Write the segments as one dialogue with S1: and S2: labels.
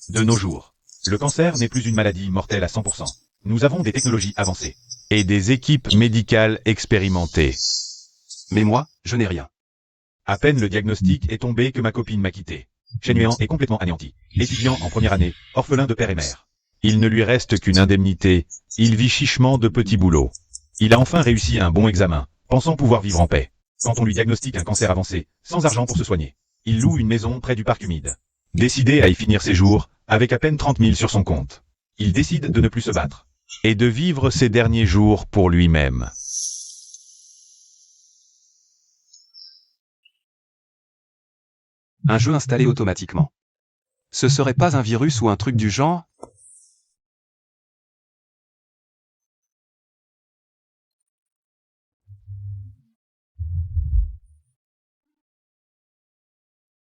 S1: De nos jours, le cancer n'est plus une maladie mortelle à 100%. Nous avons des technologies avancées. Et des équipes médicales expérimentées.
S2: Mais moi, je n'ai rien.
S1: À peine le diagnostic est tombé que ma copine m'a quitté. Shenyuan est complètement anéanti. Étudiant en première année, orphelin de père et mère. Il ne lui reste qu'une indemnité. Il vit chichement de petits boulots. Il a enfin réussi un bon examen, pensant pouvoir vivre en paix. Quand on lui diagnostique un cancer avancé, sans argent pour se soigner, il loue une maison près du parc humide. Décidé à y finir ses jours, avec à peine 30 000 sur son compte. Il décide de ne plus se battre. Et de vivre ses derniers jours pour lui-même.
S2: Un jeu installé automatiquement. Ce serait pas un virus ou un truc du genre?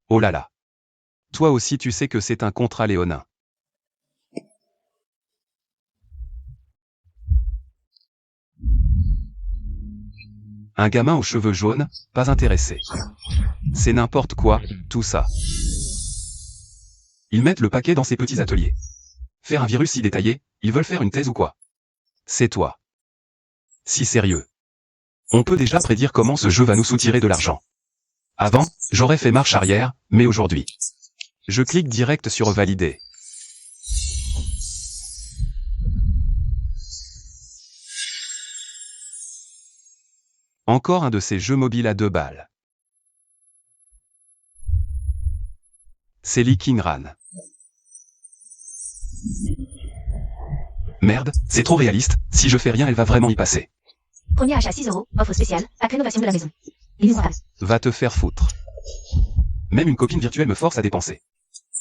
S2: Oh là là. Toi aussi tu sais que c'est un contrat léonin. Un gamin aux cheveux jaunes, pas intéressé. C'est n'importe quoi, tout ça. Ils mettent le paquet dans ces petits ateliers. Faire un virus si détaillé, ils veulent faire une thèse ou quoi? C'est toi. Si sérieux. On peut déjà prédire comment ce jeu va nous soutirer de l'argent. Avant, j'aurais fait marche arrière, mais aujourd'hui. Je clique direct sur valider. Encore un de ces jeux mobiles à 2 balles. C'est Lee King-ran. Merde, c'est trop réaliste, si je fais rien elle va vraiment y passer.
S3: Premier achat 6 €, offre spéciale, acte rénovation de la maison. L'install.
S2: Va te faire foutre. Même une copine virtuelle me force à dépenser.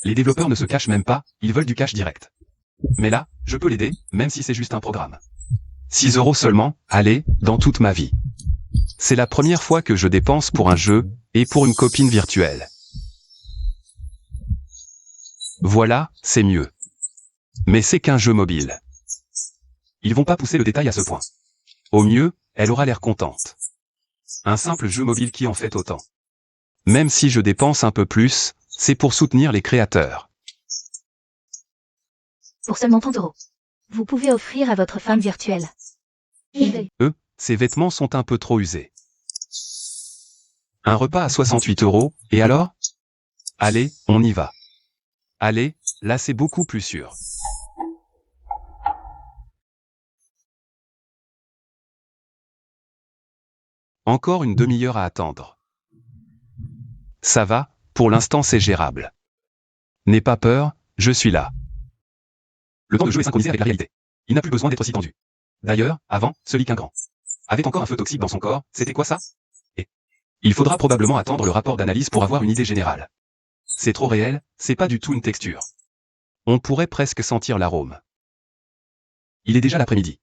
S2: Les développeurs ne se cachent même pas, ils veulent du cash direct. Mais là, je peux l'aider, même si c'est juste un programme. 6 € seulement, allez, dans toute ma vie. C'est la première fois que je dépense pour un jeu, et pour une copine virtuelle. Voilà, c'est mieux. Mais c'est qu'un jeu mobile. Ils vont pas pousser le détail à ce point. Au mieux, elle aura l'air contente. Un simple jeu mobile qui en fait autant. Même si je dépense un peu plus, c'est pour soutenir les créateurs.
S3: Pour seulement 30 €. Vous pouvez offrir à votre femme virtuelle. eBay.
S2: Ces vêtements sont un peu trop usés. Un repas à 68 €, et alors? Allez, on y va. Allez, là c'est beaucoup plus sûr. Encore une demi-heure à attendre. Ça va, pour l'instant c'est gérable. N'aie pas peur, je suis là. Le temps de jeu est synchronisé avec la réalité. Il n'a plus besoin d'être si tendu. D'ailleurs, avant, ce Lee King-ran avait encore un feu toxique dans son corps, c'était quoi ça? Et il faudra probablement attendre le rapport d'analyse pour avoir une idée générale. C'est trop réel, c'est pas du tout une texture. On pourrait presque sentir l'arôme. Il est déjà l'après-midi.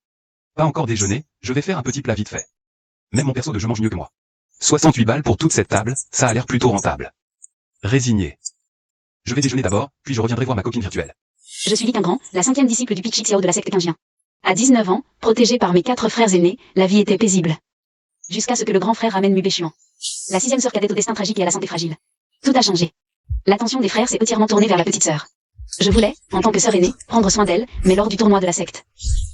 S2: Pas encore déjeuné, je vais faire un petit plat vite fait. Même mon perso de jeu mange mieux que moi. 68 balles pour toute cette table, ça a l'air plutôt rentable. Résigné. Je vais déjeuner d'abord, puis je reviendrai voir ma copine virtuelle.
S3: Je suis Lee King-ran, la 5e disciple du Pichik Xiao de la secte Qingjian. À 19 ans, protégé par mes 4 frères aînés, la vie était paisible. Jusqu'à ce que le grand frère ramène Mu Bechuan. La 6e sœur cadette au destin tragique et à la santé fragile. Tout a changé. L'attention des frères s'est entièrement tournée vers la petite sœur. Je voulais, en tant que sœur aînée, prendre soin d'elle, mais lors du tournoi de la secte.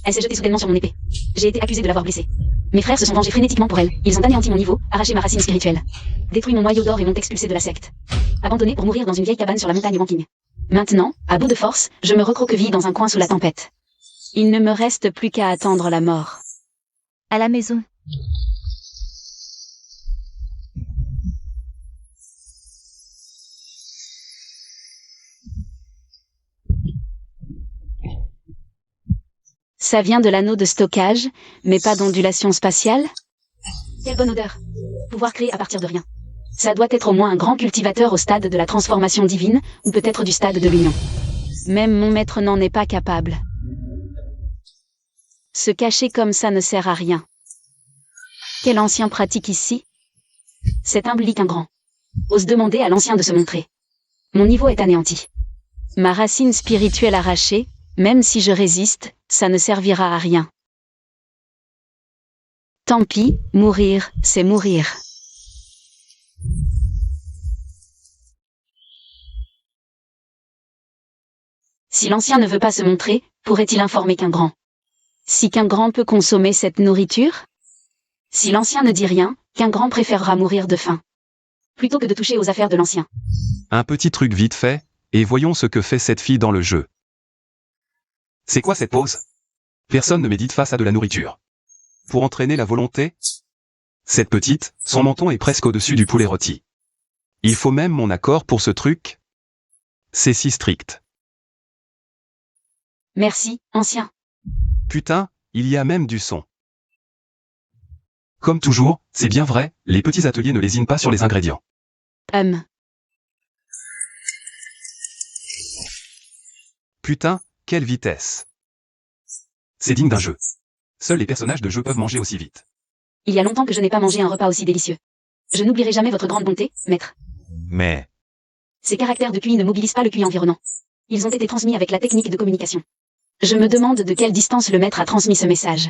S3: Elle s'est jetée soudainement sur mon épée. J'ai été accusé de l'avoir blessée. Mes frères se sont vengés frénétiquement pour elle, ils ont anéanti mon niveau, arraché ma racine spirituelle. Détruit mon noyau d'or et m'ont expulsé de la secte. Abandonné pour mourir dans une vieille cabane sur la montagne Wanking. Maintenant, à bout de force, je me recroqueville dans un coin sous la tempête. Il ne me reste plus qu'à attendre la mort. À la maison. Ça vient de l'anneau de stockage, mais pas d'ondulation spatiale? Quelle bonne odeur. Pouvoir créer à partir de rien. Ça doit être au moins un grand cultivateur au stade de la transformation divine, ou peut-être du stade de l'union. Même mon maître n'en est pas capable. Se cacher comme ça ne sert à rien. Quel ancien pratique ici? Cet humble Lee King-ran ose demander à l'ancien de se montrer. Mon niveau est anéanti. Ma racine spirituelle arrachée, même si je résiste, ça ne servira à rien. Tant pis, mourir, c'est mourir. Si l'ancien ne veut pas se montrer, pourrait-il informer qu'un grand? Si qu'un grand peut consommer cette nourriture? Si l'ancien ne dit rien, qu'un grand préférera mourir de faim, plutôt que de toucher aux affaires de l'ancien.
S2: Un petit truc vite fait, et voyons ce que fait cette fille dans le jeu. C'est quoi cette pose? Personne ne médite face à de la nourriture. Pour entraîner la volonté? Cette petite, son menton est presque au-dessus du poulet rôti. Il faut même mon accord pour ce truc? C'est si strict.
S3: Merci, ancien.
S2: Putain, il y a même du son. Comme toujours, c'est bien vrai, les petits ateliers ne lésinent pas sur les ingrédients. Putain, quelle vitesse. C'est digne d'un jeu. Seuls les personnages de jeu peuvent manger aussi vite.
S3: Il y a longtemps que je n'ai pas mangé un repas aussi délicieux. Je n'oublierai jamais votre grande bonté, maître.
S1: Mais,
S3: Ces caractères de QI ne mobilisent pas le QI environnant. Ils ont été transmis avec la technique de communication. Je me demande de quelle distance le maître a transmis ce message.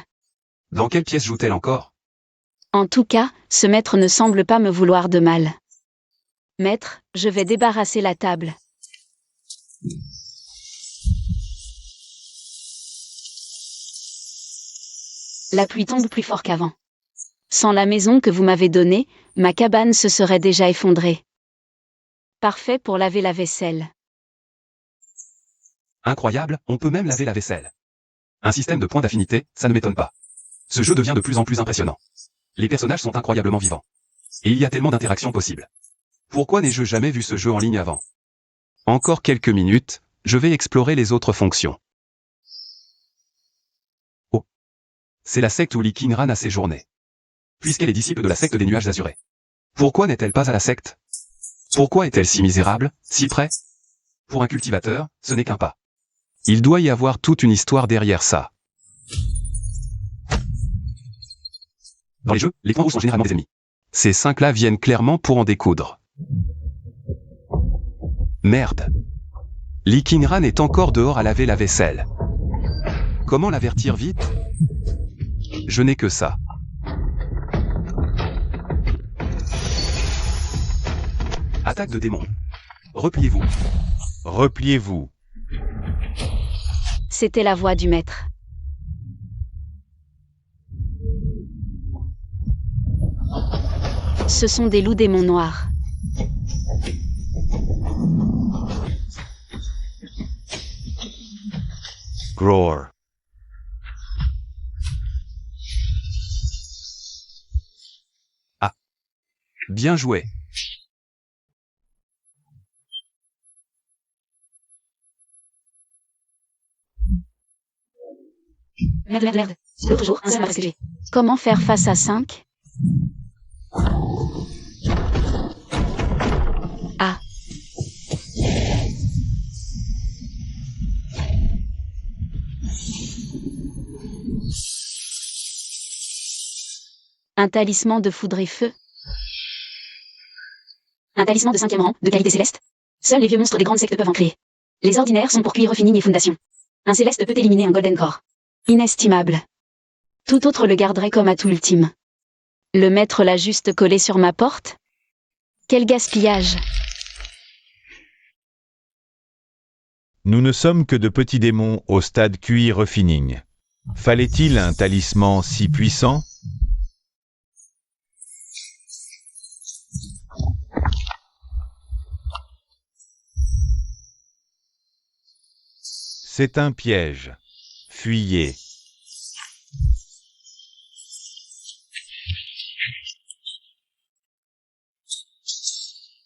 S2: Dans quelle pièce joue-t-elle encore?
S3: En tout cas, ce maître ne semble pas me vouloir de mal. Maître, je vais débarrasser la table. La pluie tombe plus fort qu'avant. Sans la maison que vous m'avez donnée, ma cabane se serait déjà effondrée. Parfait pour laver la vaisselle.
S2: Incroyable, on peut même laver la vaisselle. Un système de points d'affinité, ça ne m'étonne pas. Ce jeu devient de plus en plus impressionnant. Les personnages sont incroyablement vivants. Et il y a tellement d'interactions possibles. Pourquoi n'ai-je jamais vu ce jeu en ligne avant? Encore quelques minutes, je vais explorer les autres fonctions. Oh. C'est la secte où Lee King-Ran a séjourné. Puisqu'elle est disciple de la secte des nuages azurés. Pourquoi n'est-elle pas à la secte? Pourquoi est-elle si misérable, si près? Pour un cultivateur, ce n'est qu'un pas. Il doit y avoir toute une histoire derrière ça. Dans les jeux, les points rouges sont généralement des ennemis. Ces 5-là viennent clairement pour en découdre. Merde. Lee King-Ran est encore dehors à laver la vaisselle. Comment l'avertir vite? Je n'ai que ça. Attaque de démons. Repliez-vous.
S1: repliez-vous.
S3: C'était la voix du maître. Ce sont des loups démons noirs.
S1: Groar.
S2: Bien joué.
S3: Merde. L'autre jour, un seul m'a presque tué. Comment faire face à 5? Ah. Un talisman de foudre et feu. Un talisman de 5e rang, de qualité céleste. Seuls les vieux monstres des grandes sectes peuvent en créer. Les ordinaires sont pour cuivre fining et fondation. Un céleste peut éliminer un golden core. Inestimable. Tout autre le garderait comme atout ultime. Le maître l'a juste collé sur ma porte? Quel gaspillage!
S1: Nous ne sommes que de petits démons au stade QI refining. Fallait-il un talisman si puissant? C'est un piège. Fuyez.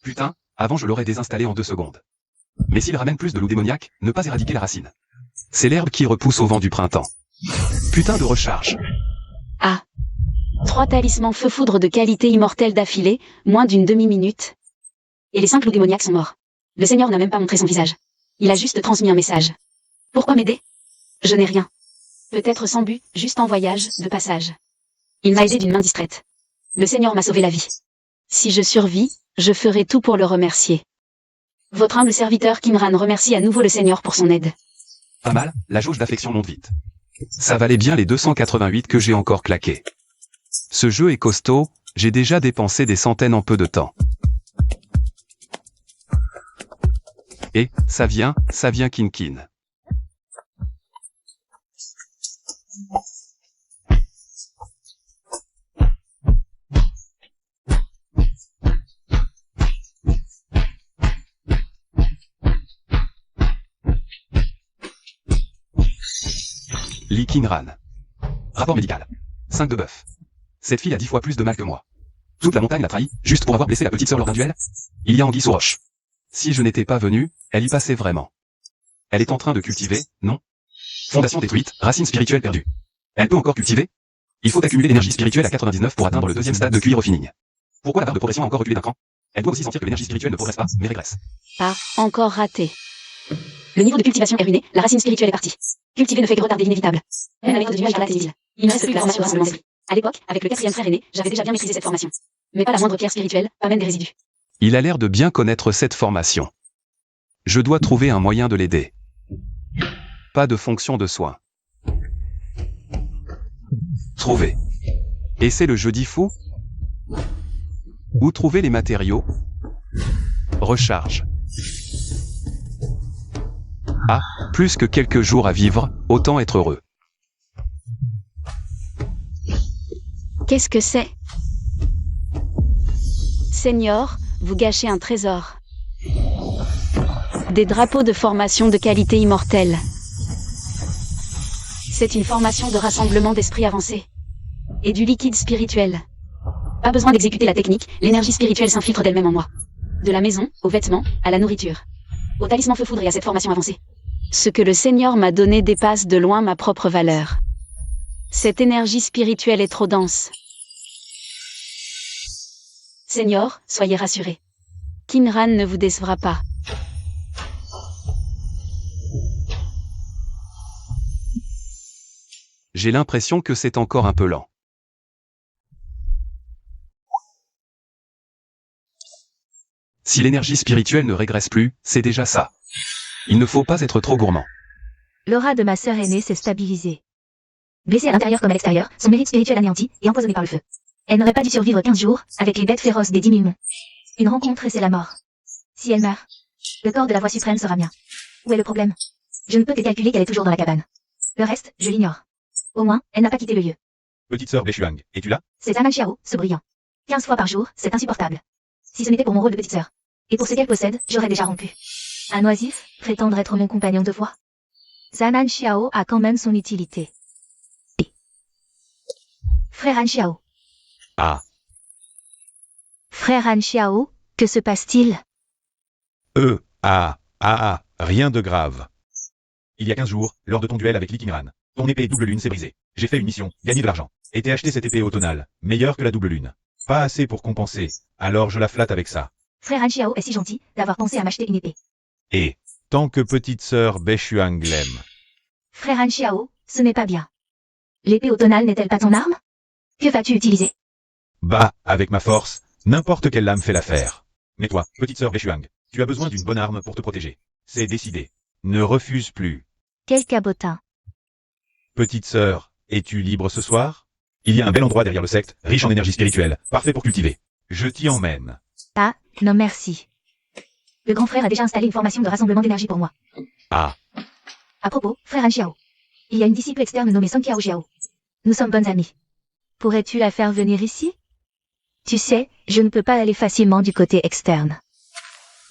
S2: Putain, avant je l'aurais désinstallé en 2 secondes. Mais s'il ramène plus de loups démoniaques, ne pas éradiquer la racine. C'est l'herbe qui repousse au vent du printemps. Putain de recharge.
S3: Ah. 3 talismans feu foudre de qualité immortelle d'affilée, moins d'une demi-minute. Et les 5 loups démoniaques sont morts. Le Seigneur n'a même pas montré son visage. Il a juste transmis un message. Pourquoi m'aider? Je n'ai rien. Peut-être sans but, juste en voyage, de passage. Il m'a aidé d'une main distraite. Le Seigneur m'a sauvé la vie. Si je survis, je ferai tout pour le remercier. Votre humble serviteur King-Ran remercie à nouveau le Seigneur pour son aide.
S2: Pas mal, la jauge d'affection monte vite. Ça valait bien les 288 que j'ai encore claqués. Ce jeu est costaud, j'ai déjà dépensé des centaines en peu de temps. Et, ça vient Kinkin. Lee King-ran. Rapport médical. 5 de bœuf. Cette fille a 10 fois plus de mal que moi. Toute la montagne l'a trahi, juste pour avoir blessé la petite sœur lors d'un duel. Il y a anguille sous roche. Si je n'étais pas venu, elle y passait vraiment. Elle est en train de cultiver, non? Fondation détruite, racine spirituelle perdue. Elle peut encore cultiver? Il faut accumuler l'énergie spirituelle à 99 pour atteindre le deuxième stade de cuir refining. Pourquoi la barre de progression a encore reculé d'un cran? Elle doit aussi sentir que l'énergie spirituelle ne progresse pas, mais régresse.
S3: Pas encore raté. Le niveau de cultivation est ruiné, la racine spirituelle est partie. Cultiver ne fait que retarder l'inévitable. Même la méthode du nuage est difficile. Il ne reste plus que la formation rassemblement d'esprit. À l'époque, avec le 4e frère aîné, j'avais déjà bien maîtrisé cette formation. Mais pas la moindre pierre spirituelle, pas même des résidus.
S2: Il a l'air de bien connaître cette formation. Je dois trouver un moyen de l'aider. Pas de fonction de soin. Trouver. Et c'est le jeudi fou? Où trouver les matériaux? Recharge. Ah, plus que quelques jours à vivre, autant être heureux.
S3: Qu'est-ce que c'est? Seigneur, vous gâchez un trésor. Des drapeaux de formation de qualité immortelle. C'est une formation de rassemblement d'esprit avancé. Et du liquide spirituel. Pas besoin d'exécuter la technique, l'énergie spirituelle s'infiltre d'elle-même en moi. De la maison, aux vêtements, à la nourriture. Au talisman feu foudre et à cette formation avancée. Ce que le Seigneur m'a donné dépasse de loin ma propre valeur. Cette énergie spirituelle est trop dense. Seigneur, soyez rassurés. King-ran ne vous décevra pas.
S2: J'ai l'impression que c'est encore un peu lent. Si l'énergie spirituelle ne régresse plus, c'est déjà ça. Il ne faut pas être trop gourmand.
S4: L'aura de ma sœur aînée s'est stabilisée. Blessée à l'intérieur comme à l'extérieur, son mérite spirituel anéanti et empoisonné par le feu. Elle n'aurait pas dû survivre 15 jours, avec les bêtes féroces des 10 000 monts. Une rencontre et c'est la mort. Si elle meurt, le corps de la voix suprême sera mien. Où est le problème? Je ne peux que calculer qu'elle est toujours dans la cabane. Le reste, je l'ignore. Au moins, elle n'a pas quitté le lieu.
S1: Petite sœur Bechuang, es-tu là?
S4: C'est Zaman Xiao, ce brillant. 15 fois par jour, c'est insupportable. Si ce n'était pour mon rôle de petite sœur. Et pour ce qu'elle possède, j'aurais déjà rompu. Un oisif, prétendre être mon compagnon de voix. Zaman Xiao a quand même son utilité. Frère Han Xiao.
S1: Ah.
S4: Frère Han Xiao, que se passe-t-il?
S1: Rien de grave. Il y a 15 jours, lors de ton duel avec Lee King-ran, ton épée double lune s'est brisée. J'ai fait une mission, gagner de l'argent, et t'ai acheté cette épée automnale, meilleure que la double lune. Pas assez pour compenser, alors je la flatte avec ça.
S4: Frère Han Xiao est si gentil d'avoir pensé à m'acheter une épée.
S1: Et, tant que petite sœur Bechuang l'aime.
S4: Frère Han Xiao, ce n'est pas bien. L'épée automnale n'est-elle pas ton arme? Que vas-tu utiliser?
S1: Bah, avec ma force, n'importe quelle lame fait l'affaire. Mais toi, petite sœur Bechuang, tu as besoin d'une bonne arme pour te protéger. C'est décidé. Ne refuse plus.
S4: Quel cabotin.
S1: Petite sœur, es-tu libre ce soir? Il y a un bel endroit derrière le secte, riche en énergie spirituelle, parfait pour cultiver. Je t'y emmène.
S4: Ah, non merci. Le grand frère a déjà installé une formation de rassemblement d'énergie pour moi.
S1: Ah.
S4: À propos, frère Han Xiao. Il y a une disciple externe nommée Song Kiao Xiao. Nous sommes bonnes amies. Pourrais-tu la faire venir ici? Tu sais, je ne peux pas aller facilement du côté externe.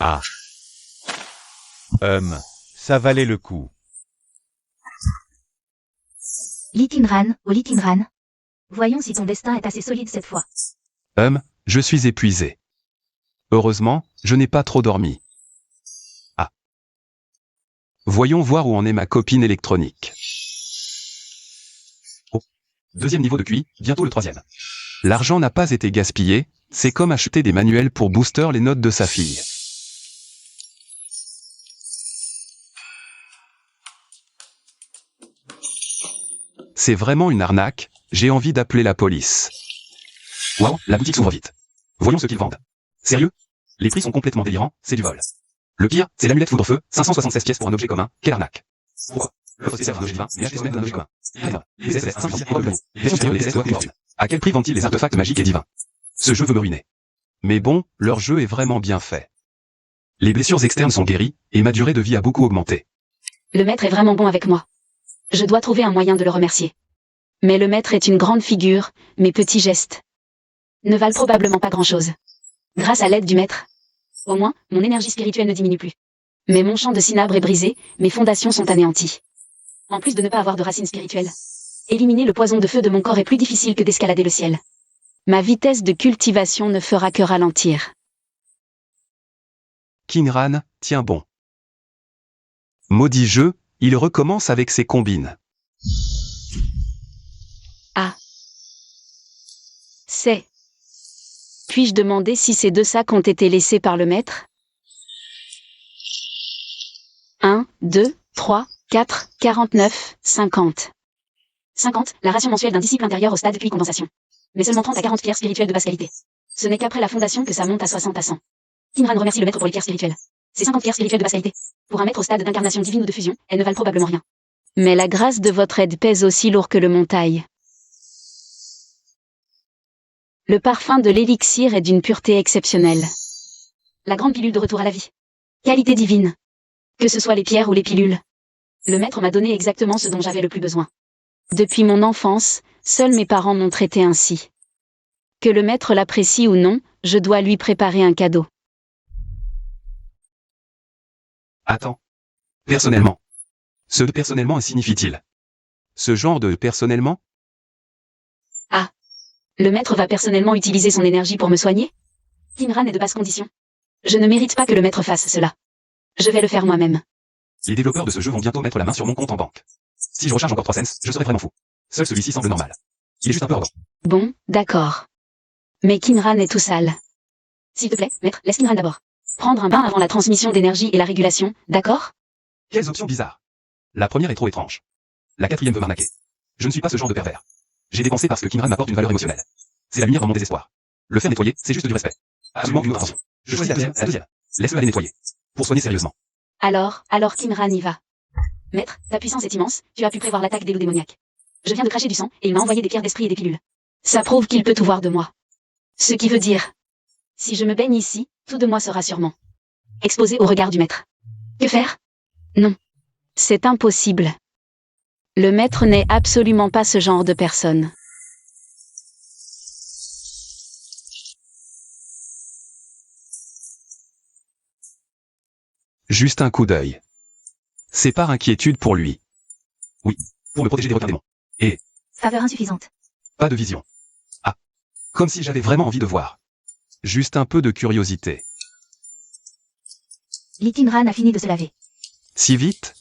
S1: Ah. Ça valait le coup.
S4: Lee King-ran, oh Lee King-ran. Voyons si ton destin est assez solide cette fois.
S2: Je suis épuisé. Heureusement, je n'ai pas trop dormi. Ah. Voyons voir où en est ma copine électronique. Oh. 2e niveau de QI, bientôt le 3e. L'argent n'a pas été gaspillé, c'est comme acheter des manuels pour booster les notes de sa fille. C'est vraiment une arnaque, j'ai envie d'appeler la police. Waouh, la boutique s'ouvre vite. Voyons ce qu'ils vendent. Sérieux? Les prix sont complètement délirants, c'est du vol. Le pire, c'est l'amulette foudre-feu, 576 pièces pour un objet commun, quelle arnaque. Pourquoi? L'offre spéciale pour un objet divin, mais acheter semaine d'un objet commun. Les SS simplifiés et revenus. Les supérieurs des SS doivent plus. À quel prix vendent-ils les artefacts magiques et divins? Ce jeu veut me ruiner. Mais bon, leur jeu est vraiment bien fait. Les blessures externes sont guéries, et ma durée de vie a beaucoup augmenté.
S3: Le maître est vraiment bon avec moi. Je dois trouver un moyen de le remercier. Mais le maître est une grande figure, mes petits gestes ne valent probablement pas grand-chose. Grâce à l'aide du maître, au moins, mon énergie spirituelle ne diminue plus. Mais mon champ de cinabre est brisé, mes fondations sont anéanties. En plus de ne pas avoir de racines spirituelles, éliminer le poison de feu de mon corps est plus difficile que d'escalader le ciel. Ma vitesse de cultivation ne fera que ralentir.
S2: Kinran, tiens bon. Maudit jeu, il recommence avec ses combines.
S3: Ah. C'est. Puis-je demander si ces 2 sacs ont été laissés par le maître? 1, 2, 3, 4, 49, 50. 50, la ration mensuelle d'un disciple intérieur au stade puis condensation. Mais seulement 30 à 40 pierres spirituelles de basse qualité. Ce n'est qu'après la fondation que ça monte à 60 à 100. Kinran remercie le maître pour les pierres spirituelles. Ces 50 pierres spirituelles de basse qualité. Pour un maître au stade d'incarnation divine ou de fusion, elles ne valent probablement rien. Mais la grâce de votre aide pèse aussi lourd que le montagne. Le parfum de l'élixir est d'une pureté exceptionnelle. La grande pilule de retour à la vie. Qualité divine. Que ce soit les pierres ou les pilules. Le maître m'a donné exactement ce dont j'avais le plus besoin. Depuis mon enfance, seuls mes parents m'ont traité ainsi. Que le maître l'apprécie ou non, je dois lui préparer un cadeau.
S2: Attends. Personnellement. Ce de personnellement signifie-t-il? Ce genre de personnellement?
S3: Ah. Le maître va personnellement utiliser son énergie pour me soigner? Kinran est de basse condition. Je ne mérite pas que le maître fasse cela. Je vais le faire moi-même.
S2: Les développeurs de ce jeu vont bientôt mettre la main sur mon compte en banque. Si je recharge encore 3 cents, je serai vraiment fou. Seul celui-ci semble normal. Il est juste un peu arrogant.
S3: Bon, d'accord. Mais Kinran est tout sale. S'il te plaît, maître, laisse Kinran d'abord. Prendre un bain avant la transmission d'énergie et la régulation, d'accord?
S2: Quelles options bizarres. La première est trop étrange. La quatrième veut m'arnaquer. Je ne suis pas ce genre de pervers. J'ai dépensé parce que Kinran m'apporte une valeur émotionnelle. C'est la lumière dans mon désespoir. Le faire nettoyer, c'est juste du respect. Absolument une autre attention. Je choisis la deuxième. Laisse-le aller nettoyer. Pour soigner sérieusement.
S3: Alors Kinran y va. Maître, ta puissance est immense, tu as pu prévoir l'attaque des loups démoniaques. Je viens de cracher du sang, et il m'a envoyé des pierres d'esprit et des pilules. Ça prouve qu'il peut tout voir de moi. Ce qui veut dire, si je me baigne ici, tout de moi sera sûrement exposé au regard du maître. Que faire? Non. C'est impossible. Le maître n'est absolument pas ce genre de personne.
S2: Juste un coup d'œil. C'est par inquiétude pour lui. Oui, pour me protéger des requins démons. Et
S4: Faveur insuffisante.
S2: pas de vision. Ah, comme si j'avais vraiment envie de voir. Juste un peu de curiosité.
S4: Li Kinran a fini de se laver.
S2: Si vite?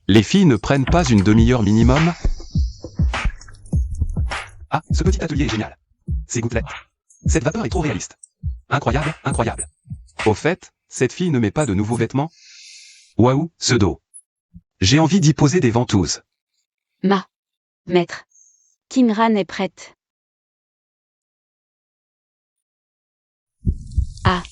S2: Les filles ne prennent pas une demi-heure minimum? Ah, ce petit atelier est génial. Ces gouttelettes. Cette vapeur est trop réaliste. Incroyable, incroyable. Au fait, cette fille ne met pas de nouveaux vêtements? Waouh, ce dos. J'ai envie d'y poser des ventouses.
S3: Maître. Kinran est prête. Ah.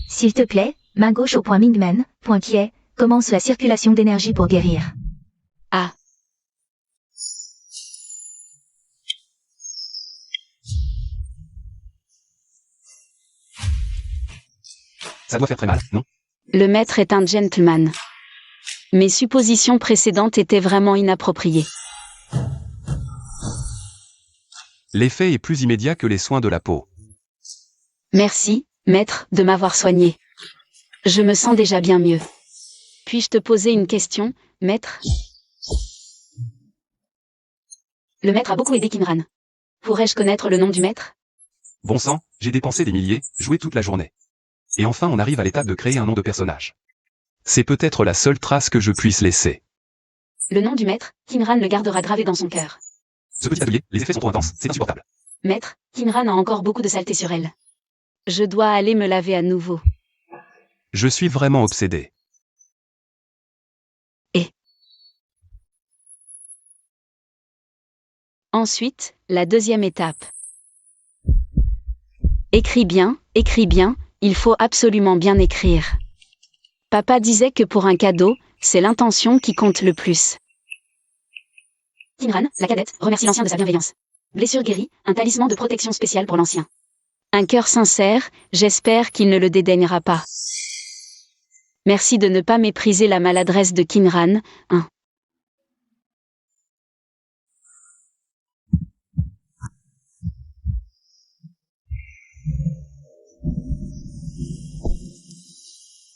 S4: S'il te plaît, main gauche au point Mingmen, point qui est, commence la circulation d'énergie pour guérir.
S3: Ah.
S2: Ça doit faire très mal, non?
S3: Le maître est un gentleman. Mes suppositions précédentes étaient vraiment inappropriées.
S2: L'effet est plus immédiat que les soins de la peau.
S3: Merci, maître, de m'avoir soigné. Je me sens déjà bien mieux. Puis-je te poser une question, maître? Le maître a beaucoup aidé Kinran. Pourrais-je connaître le nom du maître?
S2: Bon sang, j'ai dépensé des milliers, joué toute la journée. Et enfin on arrive à l'étape de créer un nom de personnage. C'est peut-être la seule trace que je puisse laisser.
S3: Le nom du maître, Kinran le gardera gravé dans son cœur.
S2: Ce petit atelier, les effets sont trop intenses, c'est insupportable.
S3: Maître, Kinran a encore beaucoup de saleté sur elle. Je dois aller me laver à nouveau.
S2: Je suis vraiment obsédé.
S3: Ensuite, la deuxième étape. Écris bien, il faut absolument bien écrire. Papa disait que pour un cadeau, c'est l'intention qui compte le plus. Kinran, la cadette, remercie l'ancien de sa bienveillance. Blessure guérie, un talisman de protection spéciale pour l'ancien. Un cœur sincère, j'espère qu'il ne le dédaignera pas. Merci de ne pas mépriser la maladresse de Kinran, hein.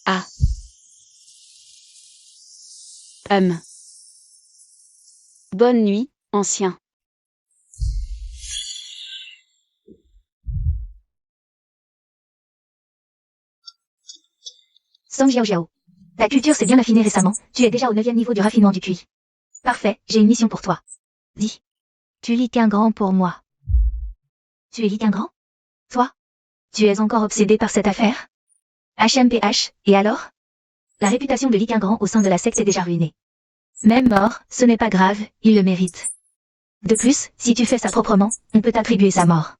S3: Ah. Bonne nuit, ancien.
S4: Song Jiao Jiao. Ta culture s'est bien affinée récemment, tu es déjà au 9e niveau du raffinement du QI. Parfait, j'ai une mission pour toi. Dis. Tu lis qu'un grand pour moi. Tu es lis qu'un grand? Toi? Tu es encore obsédé par cette affaire? HMPH, et alors? La réputation de Li Qingran au sein de la secte est déjà ruinée. Même mort, ce n'est pas grave, il le mérite. De plus, si tu fais ça proprement, on peut attribuer sa mort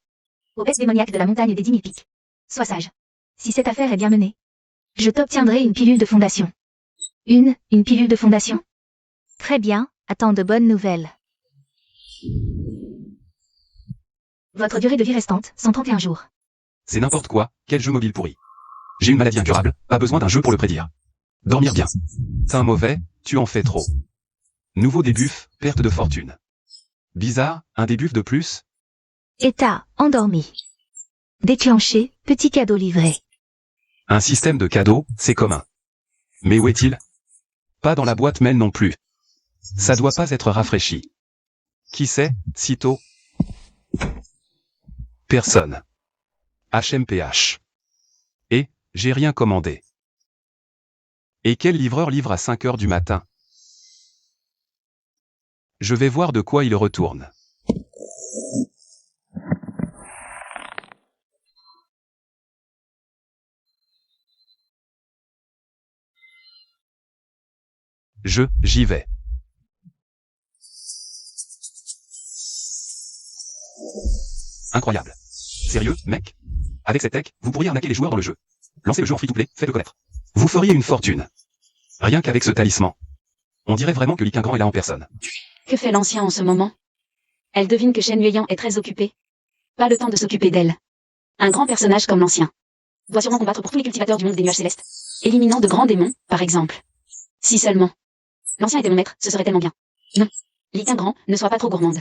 S4: aux bêtes démoniaques de la montagne des 10 000 pics. Sois sage. Si cette affaire est bien menée, je t'obtiendrai une pilule de fondation. Une pilule de fondation? Très bien, attends de bonnes nouvelles. Votre durée de vie restante, 131 jours.
S2: C'est n'importe quoi, quel jeu mobile pourri. J'ai une maladie incurable, pas besoin d'un jeu pour le prédire. Dormir bien. Teint mauvais, tu en fais trop. Nouveau débuff, perte de fortune. Bizarre, un débuff de plus?
S4: État, endormi. Déclenché, petit cadeau livré.
S2: Un système de cadeaux, c'est commun. Mais où est-il? Pas dans la boîte mail non plus. Ça doit pas être rafraîchi. Qui sait, sitôt? Personne. HMPH. Et, j'ai rien commandé. Et quel livreur livre à 5 heures du matin? Je vais voir de quoi il retourne. J'y vais. Incroyable. Sérieux, mec? Avec cette tech, vous pourriez arnaquer les joueurs dans le jeu. Lancez le jeu en free-to-play, faites-le connaître. Vous feriez une fortune. Rien qu'avec ce talisman. On dirait vraiment que Li Qingran est là en personne.
S3: Que fait l'ancien en ce moment? Elle devine que Shen Yueyang est très occupée. Pas le temps de s'occuper d'elle. Un grand personnage comme l'ancien doit sûrement combattre pour tous les cultivateurs du monde des nuages célestes, éliminant de grands démons, par exemple. Si seulement l'ancien était mon maître, ce serait tellement bien. Non. Li Qingran, ne sois pas trop gourmande.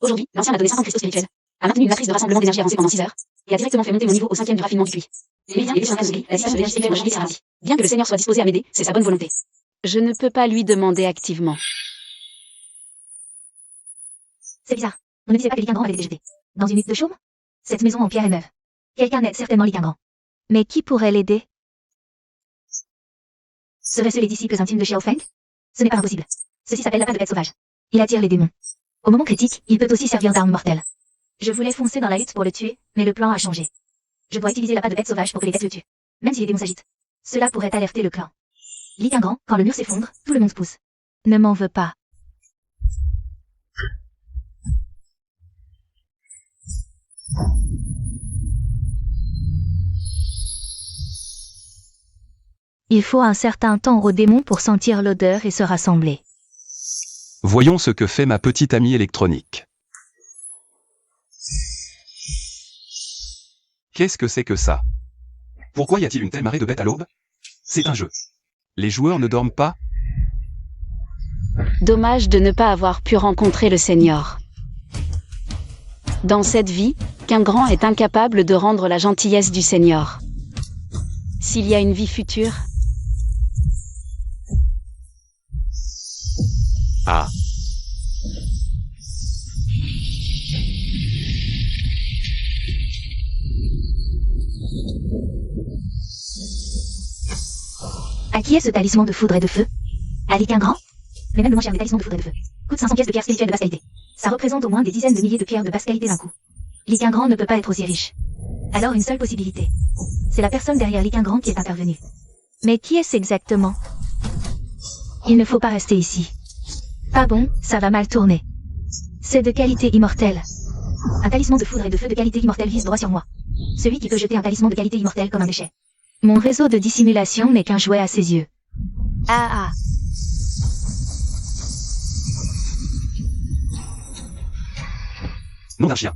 S3: Aujourd'hui, l'ancien m'a donné 50 cristaux spirituels, a maintenu une matrice de rassemblement d'énergie avancée pendant 6 heures, et a directement fait monter mon niveau au 5e du raffinement du QI. Les liens et les échanges la situation de l'énergie spirituelle est ravie. Bien que le Seigneur soit disposé à m'aider, c'est sa bonne volonté. Je ne peux pas lui demander activement.
S4: C'est bizarre. On ne disait pas que Li Qingran avait été jeté dans une hutte de chaume? Cette maison en pierre est neuve. Quelqu'un aide certainement Li Qingran. Mais qui pourrait l'aider? Seraient-ce les disciples intimes de Xiao Feng? Ce n'est pas impossible. Ceci s'appelle la patte de bête sauvage. Il attire les démons. Au moment critique, il peut aussi servir d'arme mortelle. Je voulais foncer dans la hutte pour le tuer, mais le plan a changé. Je dois utiliser la patte de bête sauvage pour que les bêtes le tuent. Même si les démons s'agitent. Cela pourrait alerter le clan. Li Qingran, quand le mur s'effondre, tout le monde pousse. Ne m'en veux pas. Il faut un certain temps aux démons pour sentir l'odeur et se rassembler.
S2: Voyons ce que fait ma petite amie électronique. Qu'est-ce que c'est que ça? Pourquoi y a-t-il une telle marée de bêtes à l'aube? C'est un jeu. Les joueurs ne dorment pas?
S3: Dommage de ne pas avoir pu rencontrer le Seigneur. Dans cette vie, Qingran est incapable de rendre la gentillesse du Seigneur. S'il y a une vie future...
S2: Ah.
S4: À qui est ce talisman de foudre et de feu? À Li Qingran? Mais même le moins cher des talismans de foudre et de feu coûte 500 pièces de pierre spirituelle de basse qualité. Ça représente au moins des dizaines de milliers de pierres de basse qualité d'un coup. Li Qingran ne peut pas être aussi riche. Alors une seule possibilité. C'est la personne derrière Li Qingran qui est intervenue. Mais qui est-ce exactement? Il ne faut pas rester ici. Pas bon, ça va mal tourner. C'est de qualité immortelle. Un talisman de foudre et de feu de qualité immortelle vise droit sur moi. Celui qui peut jeter un talisman de qualité immortelle comme un déchet. Mon réseau de dissimulation n'est qu'un jouet à ses yeux. Ah.
S2: Nom d'un chien.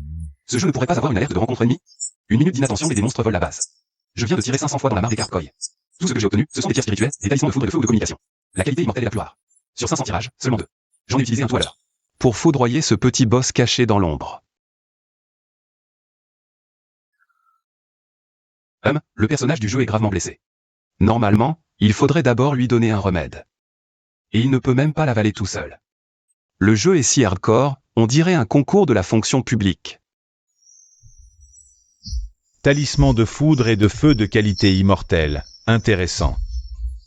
S2: Ce jeu ne pourrait pas avoir une alerte de rencontre ennemie? Une minute d'inattention et des monstres volent la base. Je viens de tirer 500 fois dans la mare des cartes koi. Tout ce que j'ai obtenu, ce sont des tirs spirituels, des talismans de foudre et de feu ou de communication. La qualité immortelle est la plus rare. Sur 500 tirages, seulement 2. J'en ai utilisé un tout à l'heure. Pour foudroyer ce petit boss caché dans l'ombre. Le personnage du jeu est gravement blessé. Normalement, il faudrait d'abord lui donner un remède. Et il ne peut même pas l'avaler tout seul. Le jeu est si hardcore, on dirait un concours de la fonction publique.
S1: Talisman de foudre et de feu de qualité immortelle. Intéressant.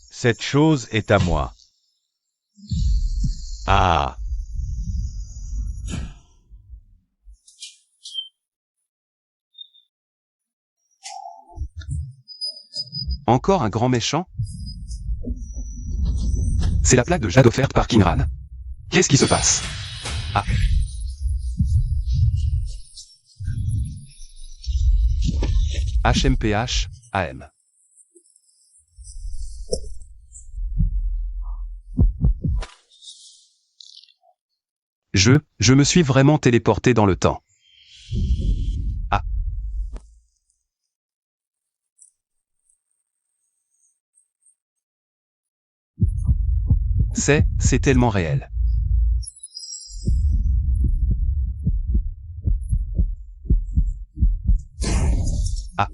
S1: Cette chose est à moi. Ah.
S2: Encore un grand méchant? C'est la plaque de jade offerte par Kinran. Qu'est-ce qui se passe? Ah. HMPH, AM. Je me suis vraiment téléporté dans le temps. Ah. C'est tellement réel. Ah.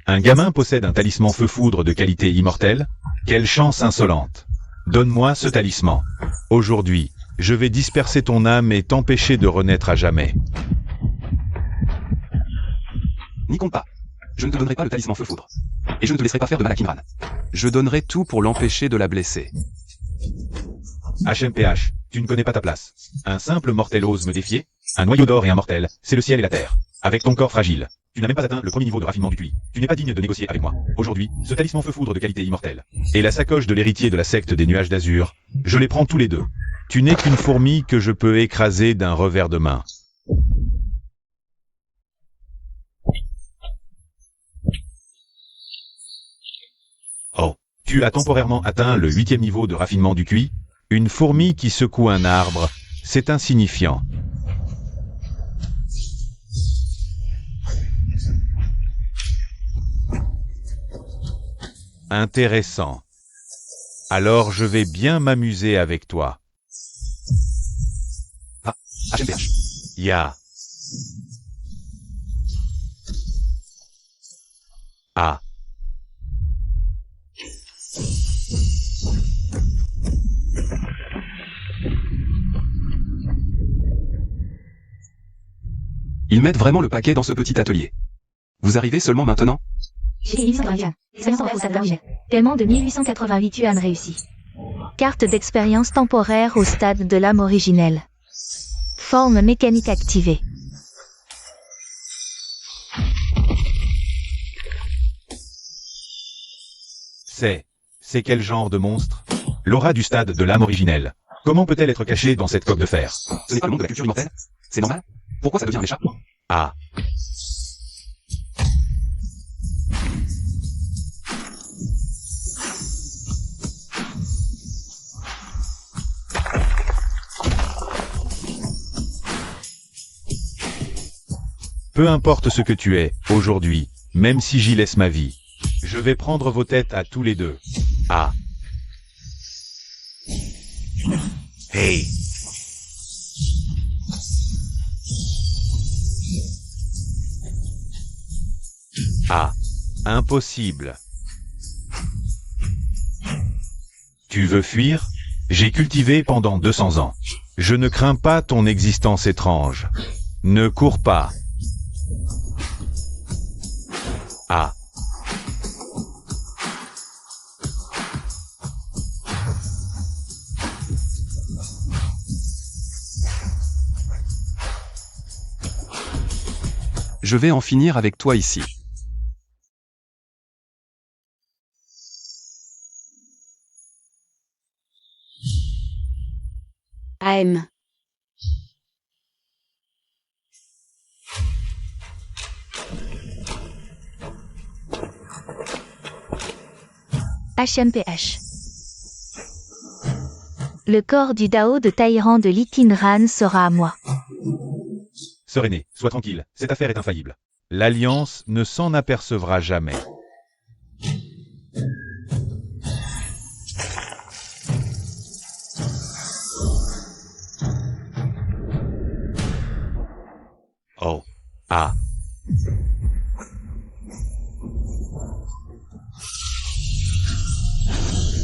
S1: Un gamin possède un talisman feu-foudre de qualité immortelle? Quelle chance insolente! Donne-moi ce talisman. Aujourd'hui, je vais disperser ton âme et t'empêcher de renaître à jamais.
S2: N'y compte pas. Je ne te donnerai pas le talisman feu-foudre. Et je ne te laisserai pas faire de mal à Kinran. Je donnerai tout pour l'empêcher de la blesser.
S1: HMPH, tu ne connais pas ta place. Un simple mortel ose me défier? Un noyau d'or et un mortel, c'est le ciel et la terre. Avec ton corps fragile, tu n'as même pas atteint le premier niveau de raffinement du QI. Tu n'es pas digne de négocier avec moi. Aujourd'hui, ce talisman feu-foudre de qualité immortelle et la sacoche de l'héritier de la secte des nuages d'azur, je les prends tous les deux. Tu n'es qu'une fourmi que je peux écraser d'un revers de main. Oh, tu as temporairement atteint le 8e niveau de raffinement du QI? Une fourmi qui secoue un arbre, c'est insignifiant. Intéressant. Alors je vais bien m'amuser avec toi.
S2: Ah, HMPH.
S1: Ya. Ah.
S2: Ils mettent vraiment le paquet dans ce petit atelier. Vous arrivez seulement maintenant?
S4: J'ai 800 yuan. Expérience temporaire au stade de l'origine. Paiement de 1888 yuan réussi. Carte d'expérience temporaire au stade de l'âme originelle. Forme mécanique activée.
S1: C'est quel genre de monstre? L'aura du stade de l'âme originelle. Comment peut-elle être cachée dans cette coque de fer?
S2: Ce n'est pas le monde de la culture immortelle? C'est normal? Pourquoi ça devient un méchant?
S1: Ah. Peu importe ce que tu es, aujourd'hui, même si j'y laisse ma vie, je vais prendre vos têtes à tous les deux. Ah. Hey. Ah. Impossible. Tu veux fuir? J'ai cultivé pendant 200 ans. Je ne crains pas ton existence étrange. Ne cours pas. Ah.
S2: Je vais en finir avec toi ici.
S3: AM.
S4: HMPH. Le corps du Dao de Taïran de Litinran sera à moi.
S1: Sœur aînée, sois tranquille, cette affaire est infaillible. L'Alliance ne s'en apercevra jamais. Oh. Ah.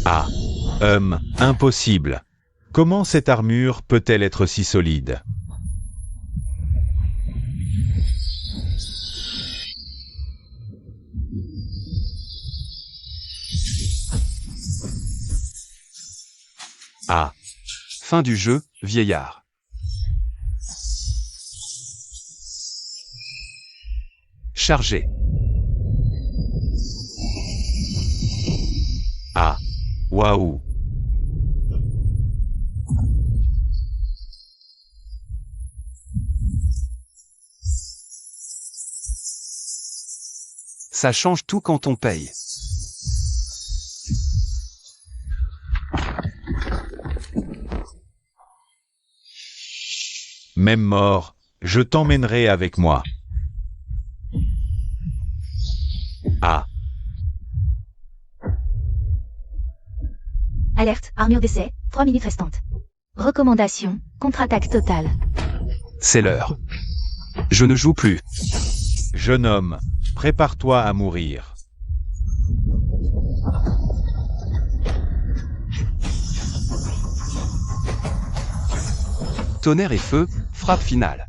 S1: Ah. Impossible. Comment cette armure peut-elle être si solide? Ah.
S2: Fin du jeu, vieillard. Chargé.
S1: Ah. Waouh.
S2: Ça change tout quand on paye.
S1: Même mort, je t'emmènerai avec moi. Ah.
S4: Alerte, armure d'essai, 3 minutes restantes. Recommandation, contre-attaque totale.
S2: C'est l'heure. Je ne joue plus.
S1: Jeune homme, prépare-toi à mourir.
S2: Tonnerre et feu, frappe finale.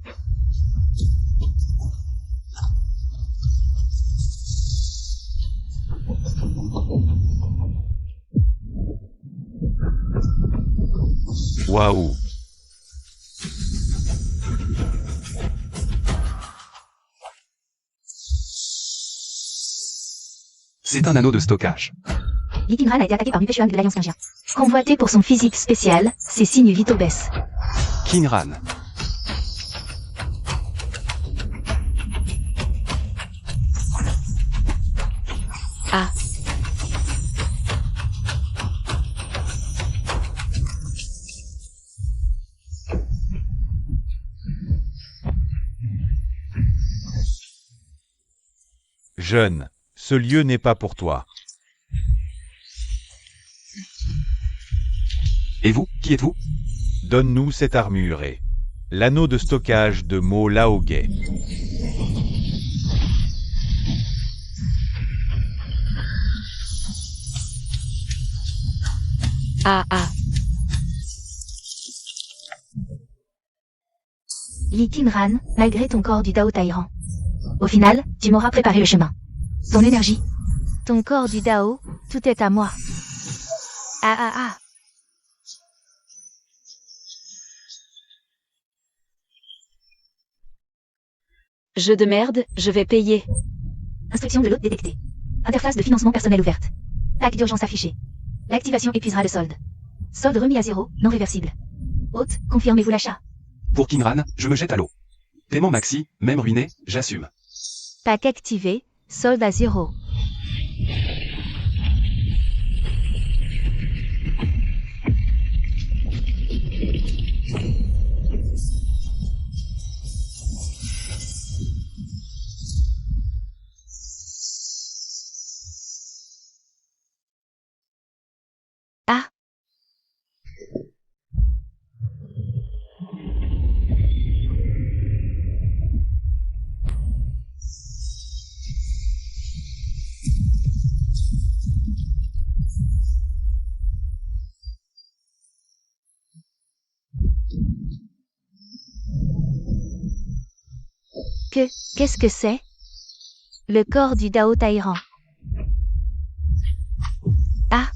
S1: Waouh.
S2: C'est un anneau de stockage.
S4: Lee Kinran a été attaqué par Mupeshuang de l'Alliance Qingjian. Convoité pour son physique spécial, ses signes vitaux baissent.
S2: Kinran.
S3: Ah.
S1: Jeune, ce lieu n'est pas pour toi.
S2: Et vous, qui êtes-vous?
S1: Donne-nous cette armure et l'anneau de stockage de Mo Laogai.
S3: Ah ah.
S4: Lee Kinran, malgré ton corps du Dao Tairan. Au final, tu m'auras préparé le chemin. Ton énergie. Ton corps du Dao, tout est à moi. Ah ah ah.
S3: Jeu de merde, je vais payer.
S4: Instruction de l'hôte détectée. Interface de financement personnel ouverte. Pack d'urgence affiché. L'activation épuisera le solde. Solde remis à 0, non réversible. Hôte, confirmez-vous l'achat.
S2: Pour Kinran, je me jette à l'eau. Paiement maxi, même ruiné, j'assume.
S4: Pack activé, solde à 0. Ah. Qu'est-ce que c'est? Le corps du Dao Tairan. Ah.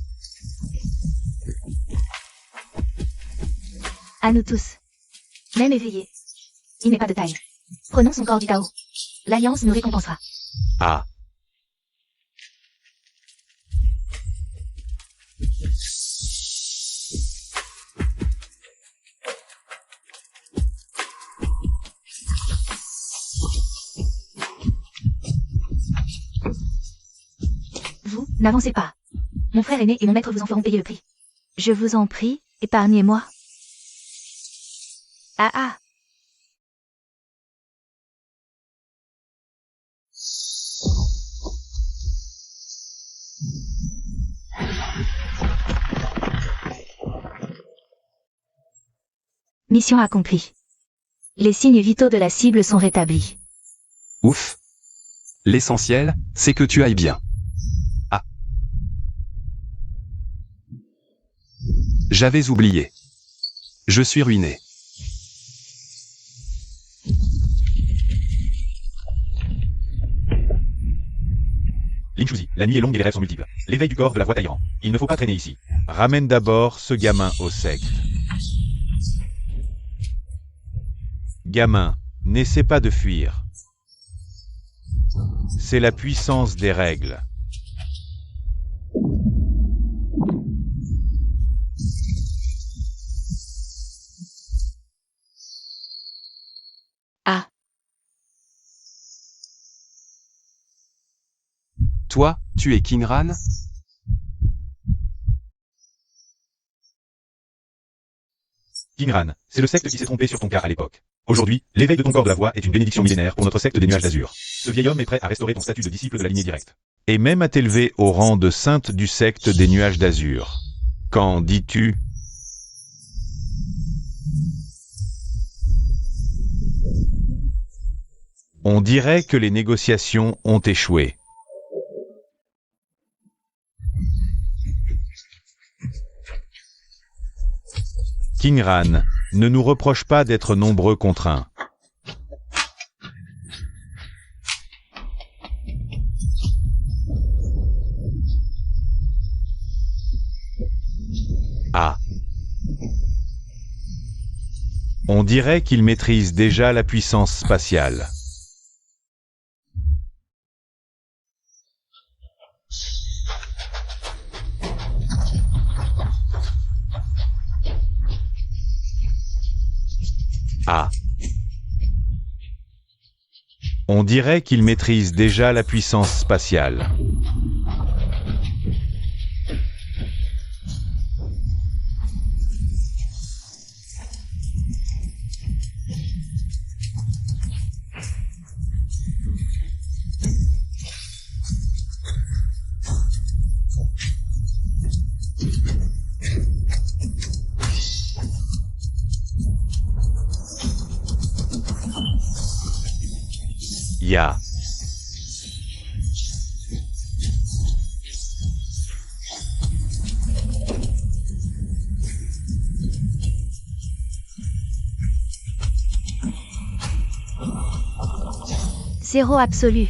S4: À nous tous. Même éveillés. Il n'est pas de taille. Prenons son corps du Dao. L'Alliance nous récompensera.
S1: Ah.
S4: Vous, n'avancez pas. Mon frère aîné et mon maître vous en feront payer le prix. Je vous en prie, épargnez-moi. Ah ah. Mission accomplie. Les signes vitaux de la cible sont rétablis.
S2: Ouf. L'essentiel, c'est que tu ailles bien. Ah. J'avais oublié. Je suis ruiné.
S1: Lin Shuzi, la nuit est longue et les rêves sont multiples. L'éveil du corps de la voix Taïran. Il ne faut pas traîner ici. Ramène d'abord ce gamin au secte. Gamin, n'essaie pas de fuir. C'est la puissance des règles.
S3: Ah,
S2: Toi, tu es Kinran?
S1: Kinran, c'est le secte qui s'est trompé sur ton cas à l'époque. Aujourd'hui, l'éveil de ton corps de la voix est une bénédiction millénaire pour notre secte des nuages d'azur. Ce vieil homme est prêt à restaurer ton statut de disciple de la lignée directe. Et même à t'élever au rang de sainte du secte des nuages d'azur. Qu'en dis-tu? On dirait que les négociations ont échoué. Kinran, ne nous reproche pas d'être nombreux contre un. Ah. On dirait qu'il maîtrise déjà la puissance spatiale. Ah. On dirait qu'il maîtrise déjà la puissance spatiale. Ya.
S4: Zéro absolu.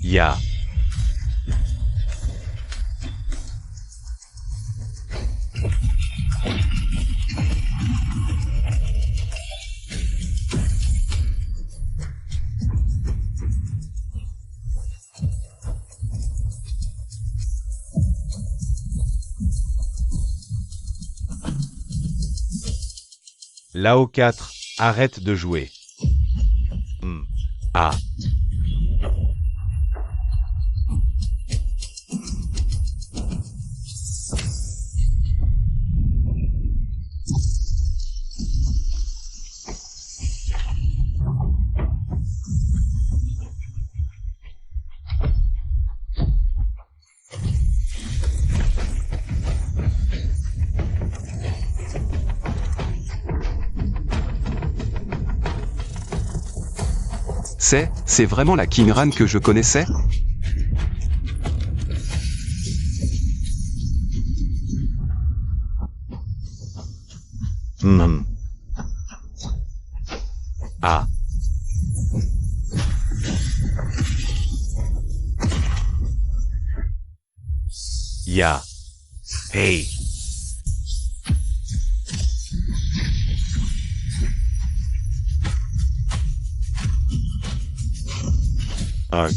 S1: Ya. Lao 4, arrête de jouer. Ah.
S2: C'est vraiment la Kinran que je connaissais?
S1: Ah. Ya. Hey. Arg.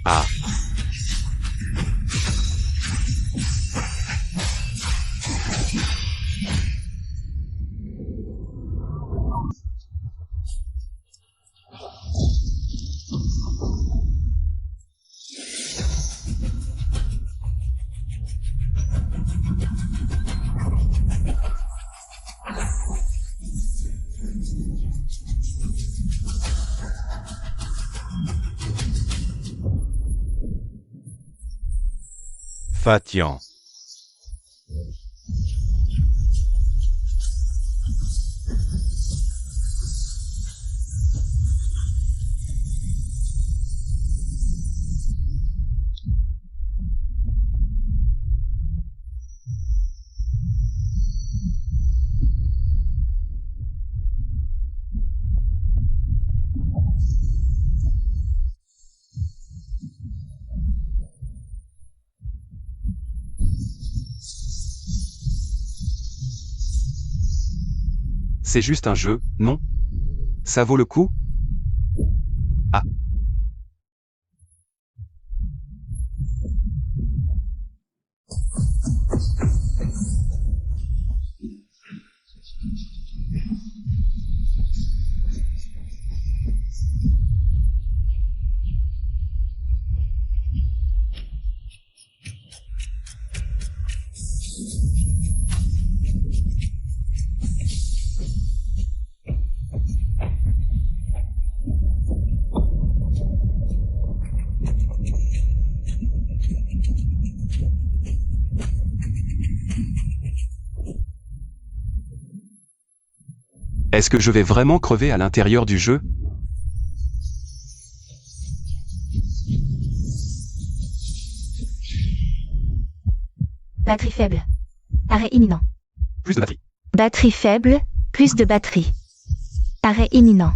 S1: Ah. Fatian.
S2: C'est juste un jeu, non? Ça vaut le coup? Ah. Est-ce que je vais vraiment crever à l'intérieur du jeu?
S4: Batterie faible. Arrêt imminent.
S2: Plus de batterie.
S4: Batterie faible, plus de batterie. Arrêt imminent.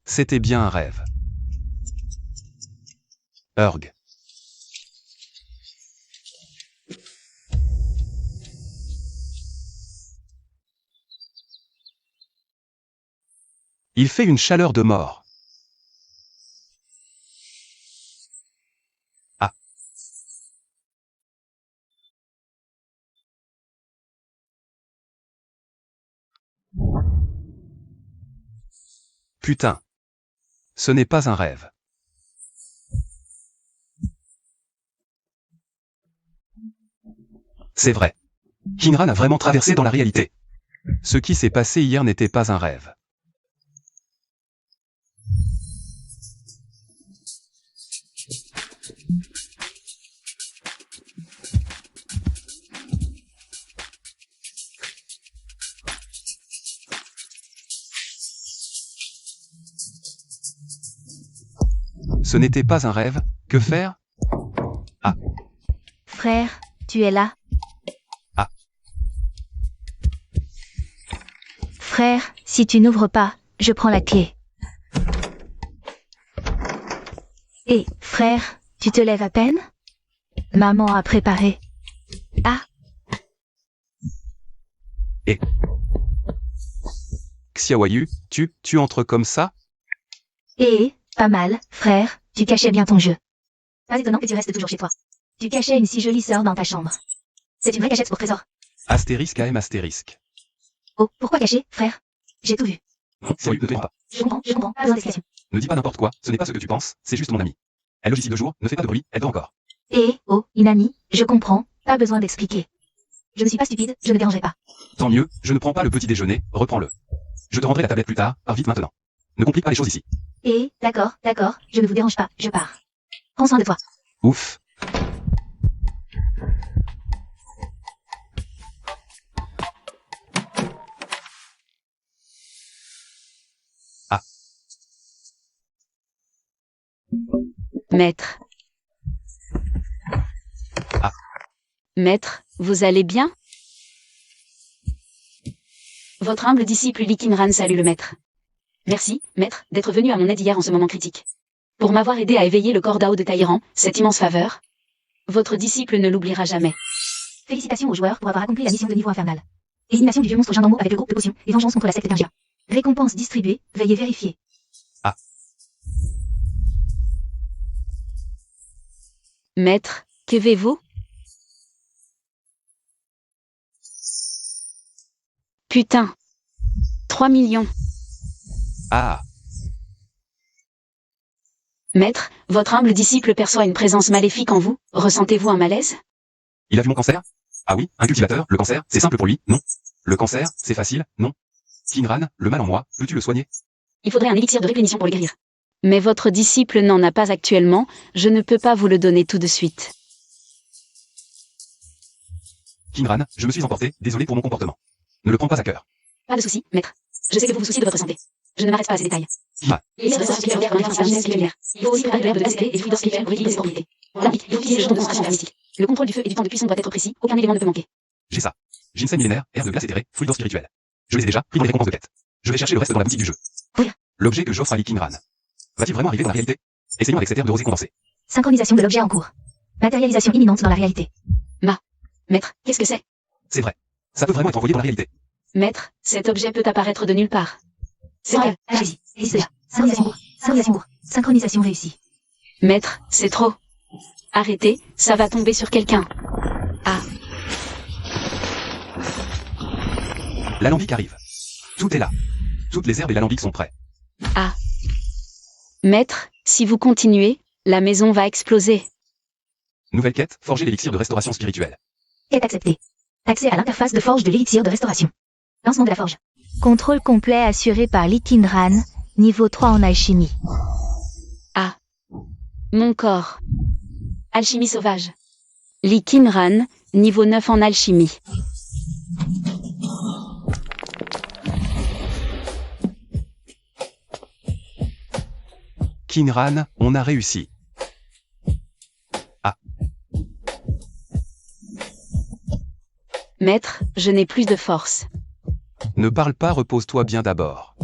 S2: C'était bien un rêve. Urg. Il fait une chaleur de mort. Ah. Putain. Ce n'est pas un rêve. C'est vrai. Hinran a vraiment traversé dans la réalité. Ce qui s'est passé hier n'était pas un rêve. Ce n'était pas un rêve, que faire? Ah.
S4: Frère, tu es là?
S2: Ah.
S4: Frère, si tu n'ouvres pas, je prends la clé. Et, frère, tu te lèves à peine? Maman a préparé. Ah.
S2: Et Xiaoyu, tu entres comme ça?
S4: Et, pas mal, frère, tu cachais bien ton jeu. Pas étonnant que tu restes toujours chez toi. Tu cachais une si jolie sœur dans ta chambre. C'est une vraie cachette pour trésor.
S2: Astérisque AM astérisque.
S4: Oh, pourquoi cacher, frère? J'ai tout vu.
S2: Xiaoyu, ne te pas.
S4: Je comprends, pas besoin d'explication.
S2: Ne dis pas n'importe quoi, ce n'est pas ce que tu penses, c'est juste mon ami. Elle loge ici 2 jours, ne fais pas de bruit, elle dort encore.
S4: Et, oh, Inami, je comprends, pas besoin d'expliquer. Je ne suis pas stupide, je ne dérangerai pas.
S2: Tant mieux, je ne prends pas le petit déjeuner, reprends-le. Je te rendrai la tablette plus tard, pars vite maintenant. Ne complique pas les choses ici.
S4: Et, d'accord, je ne vous dérange pas, je pars. Prends soin de toi.
S2: Ouf. Ah.
S3: Maître.
S2: Ah.
S3: Maître, vous allez bien? Votre humble disciple Likinran salue le maître. Merci, maître, d'être venu à mon aide hier en ce moment critique. Pour m'avoir aidé à éveiller le corps d'Ao de Taïran, cette immense faveur. Votre disciple ne l'oubliera jamais.
S4: Félicitations aux joueurs pour avoir accompli la mission de niveau infernal. Élimination du vieux monstre Jindanmo avec le groupe de potions et vengeance contre la secte Tingia. Récompense distribuée, veuillez vérifier.
S2: Ah.
S3: Maître, qu'avez-vous? Putain. 3 millions.
S2: Ah.
S3: Maître, votre humble disciple perçoit une présence maléfique en vous. Ressentez-vous un malaise?
S2: Il a vu mon cancer? Ah oui, un cultivateur, le cancer, c'est simple pour lui, non. Le cancer, c'est facile, non. Kinran, le mal en moi, peux-tu le soigner?
S3: Il faudrait un élixir de réplénition pour le guérir. Mais votre disciple n'en a pas actuellement, je ne peux pas vous le donner tout de suite.
S2: Kinran, je me suis emporté, désolé pour mon comportement. Ne le prends pas à cœur.
S3: Pas de souci, maître. Je sais que vous vous souciez de votre santé. Je ne m'arrête pas à ces détails.
S2: Ah.
S3: L'élixir de restauration spirituelle permet un spirituelle. Il faut aussi préparer de l'herbe de glace et des fluides spirituels pour équilibrer ses propriétés. Olympique, il faut utiliser le genre de concentration mystique. Le contrôle du feu et du temps de cuisson doit être précis, aucun élément ne peut manquer.
S2: J'ai ça. Ginseng millénaire, air de glace éthérée, fruit d'or spirituel. Je les ai déjà, pris dans les récompenses de quête. Je vais chercher le reste dans la boutique du jeu.
S4: Oui.
S2: L'objet que j'offre à Kinran. Va-t-il vraiment arriver dans la réalité? Essayons avec cette air de rosée condensée.
S4: Synchronisation de l'objet en cours. Matérialisation imminente dans la réalité.
S3: Maître, qu'est-ce que c'est?
S2: C'est vrai. Ça peut vraiment être envoyé dans la réalité.
S3: Maître, cet objet peut apparaître de nulle part. C'est vrai.
S4: Allez-y. Et cela. Synchronisation cours. Synchronisation cours. Synchronisation réussie.
S3: Maître, c'est trop. Arrêtez, ça va tomber sur quelqu'un. Ah,
S2: L'alambic arrive. Tout est là. Toutes les herbes et l'alambic sont prêts.
S3: maître, si vous continuez, la maison va exploser.
S2: Nouvelle quête, forger l'élixir de restauration spirituelle.
S4: Quête acceptée. Accès à l'interface de forge de l'élixir de restauration. Lancement de la forge. Contrôle complet assuré par Likinran, niveau 3 en alchimie.
S3: Mon corps. Alchimie sauvage. Likinran, niveau 9 en alchimie.
S2: Kinran, on a réussi.
S3: Maître, je n'ai plus de force.
S2: Ne parle pas, repose-toi bien d'abord.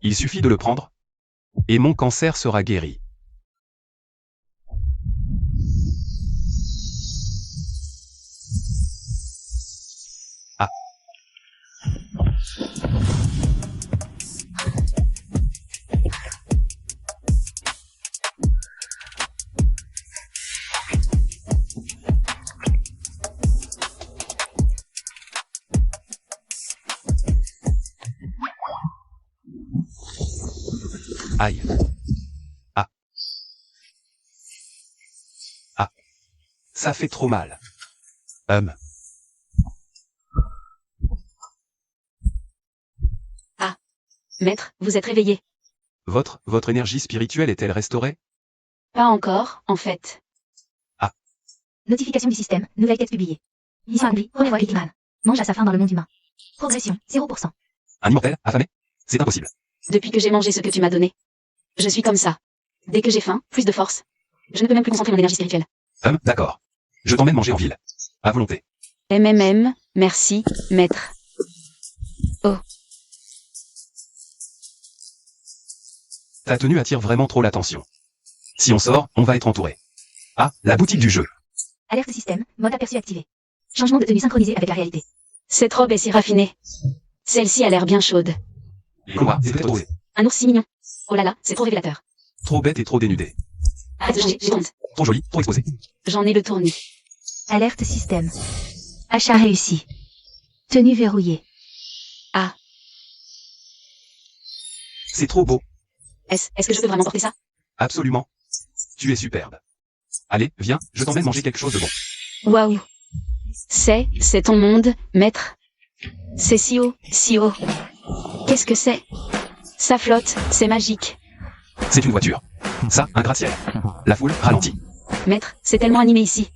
S2: Il suffit de le prendre, et mon cancer sera guéri. Ah. Aïe. Ah. Ah. Ça fait trop mal.
S3: Maître, vous êtes réveillé.
S2: Votre énergie spirituelle est-elle restaurée?
S3: Pas encore, en fait.
S4: Notification du système. Nouvelle quête publiée. Mission accomplie. Revois Likinran. Mange à sa faim dans le monde humain. Progression. 0%.
S2: Un immortel, affamé? C'est impossible.
S3: Depuis que j'ai mangé ce que tu m'as donné. Je suis comme ça. Dès que j'ai faim, plus de force. Je ne peux même plus concentrer mon énergie spirituelle.
S2: D'accord. Je t'emmène manger en ville. À volonté.
S3: Merci, maître.
S2: Ta tenue attire vraiment trop l'attention. Si on sort, on va être entouré. Ah, la boutique du jeu.
S4: Alerte système. Mode aperçu activé. Changement de tenue synchronisé avec la réalité.
S3: Cette robe est si raffinée. Celle-ci a l'air bien chaude.
S2: Moi, c'est peut-être osé.
S3: Un ours si mignon. Oh là là, c'est trop révélateur.
S2: Trop bête et trop dénudé.
S3: Arrête de changer, j'ai honte.
S2: Trop joli, trop exposé.
S3: J'en ai le tournis.
S4: Alerte système. Achat réussi. Tenue verrouillée.
S2: C'est trop beau.
S3: Est-ce que je peux vraiment porter ça?
S2: Absolument. Tu es superbe. Allez, viens, je t'emmène manger quelque chose de bon.
S3: Waouh. C'est ton monde, maître. C'est si haut, si haut. Qu'est-ce que c'est? Ça flotte, c'est magique.
S2: C'est une voiture. Ça, un gratte-ciel. La foule ralentit.
S3: Maître, c'est tellement animé ici.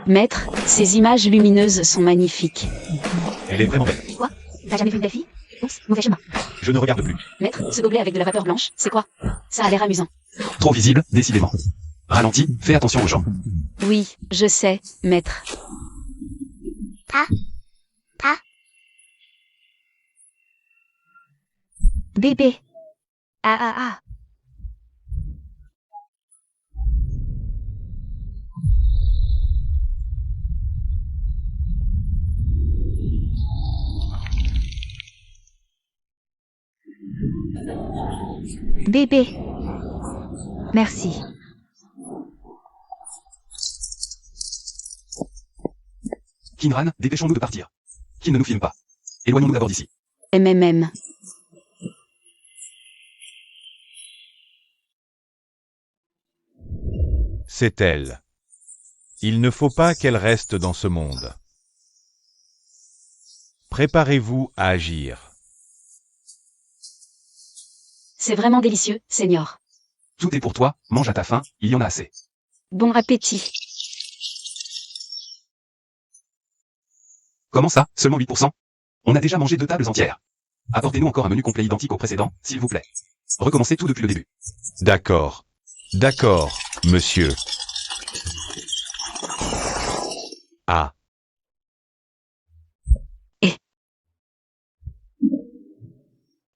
S3: Maître, ces images lumineuses sont magnifiques.
S1: Elle est vraiment belle.
S4: T'as jamais vu une belle fille? Oups, mauvais chemin.
S1: Je ne regarde plus.
S3: Maître, ce gobelet avec de la vapeur blanche, c'est quoi? Ça a l'air amusant.
S2: Trop visible, décidément. Ralentis, fais attention aux gens.
S3: Oui, je sais, maître.
S4: Bébé. Ah. Bébé. Merci.
S2: Kinran, dépêchons-nous de partir. Qu'il ne nous filme pas. Éloignons-nous d'abord d'ici.
S3: MMM.
S1: C'est elle. Il ne faut pas qu'elle reste dans ce monde. Préparez-vous à agir.
S3: C'est vraiment délicieux, Seigneur.
S2: Tout est pour toi, mange à ta faim, il y en a assez.
S3: Bon appétit.
S2: Comment ça, seulement 8%? On a déjà mangé 2 tables entières. Apportez-nous encore un menu complet identique au précédent, s'il vous plaît. Recommencez tout depuis le début.
S1: D'accord. D'accord, monsieur. Ah.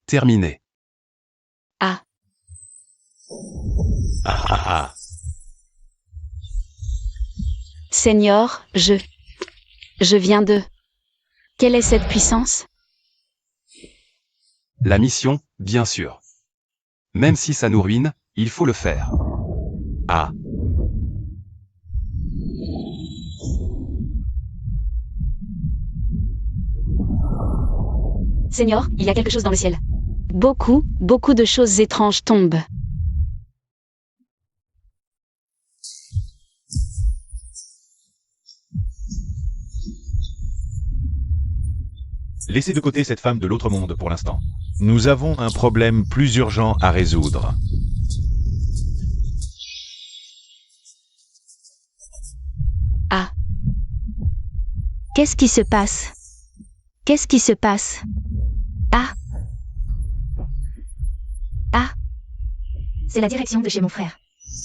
S2: Terminé.
S3: Ah.
S1: Ah ah ah.
S3: Seigneur, je viens de... Quelle est cette puissance?
S2: La mission, bien sûr. Même si ça nous ruine, il faut le faire.
S1: Ah.
S3: Seigneur, il y a quelque chose dans le ciel. Beaucoup de choses étranges tombent.
S1: Laissez de côté cette femme de l'autre monde pour l'instant. Nous avons un problème plus urgent à résoudre.
S3: Ah.
S4: Qu'est-ce qui se passe? Qu'est-ce qui se passe? Ah. Ah. C'est la direction de chez mon frère.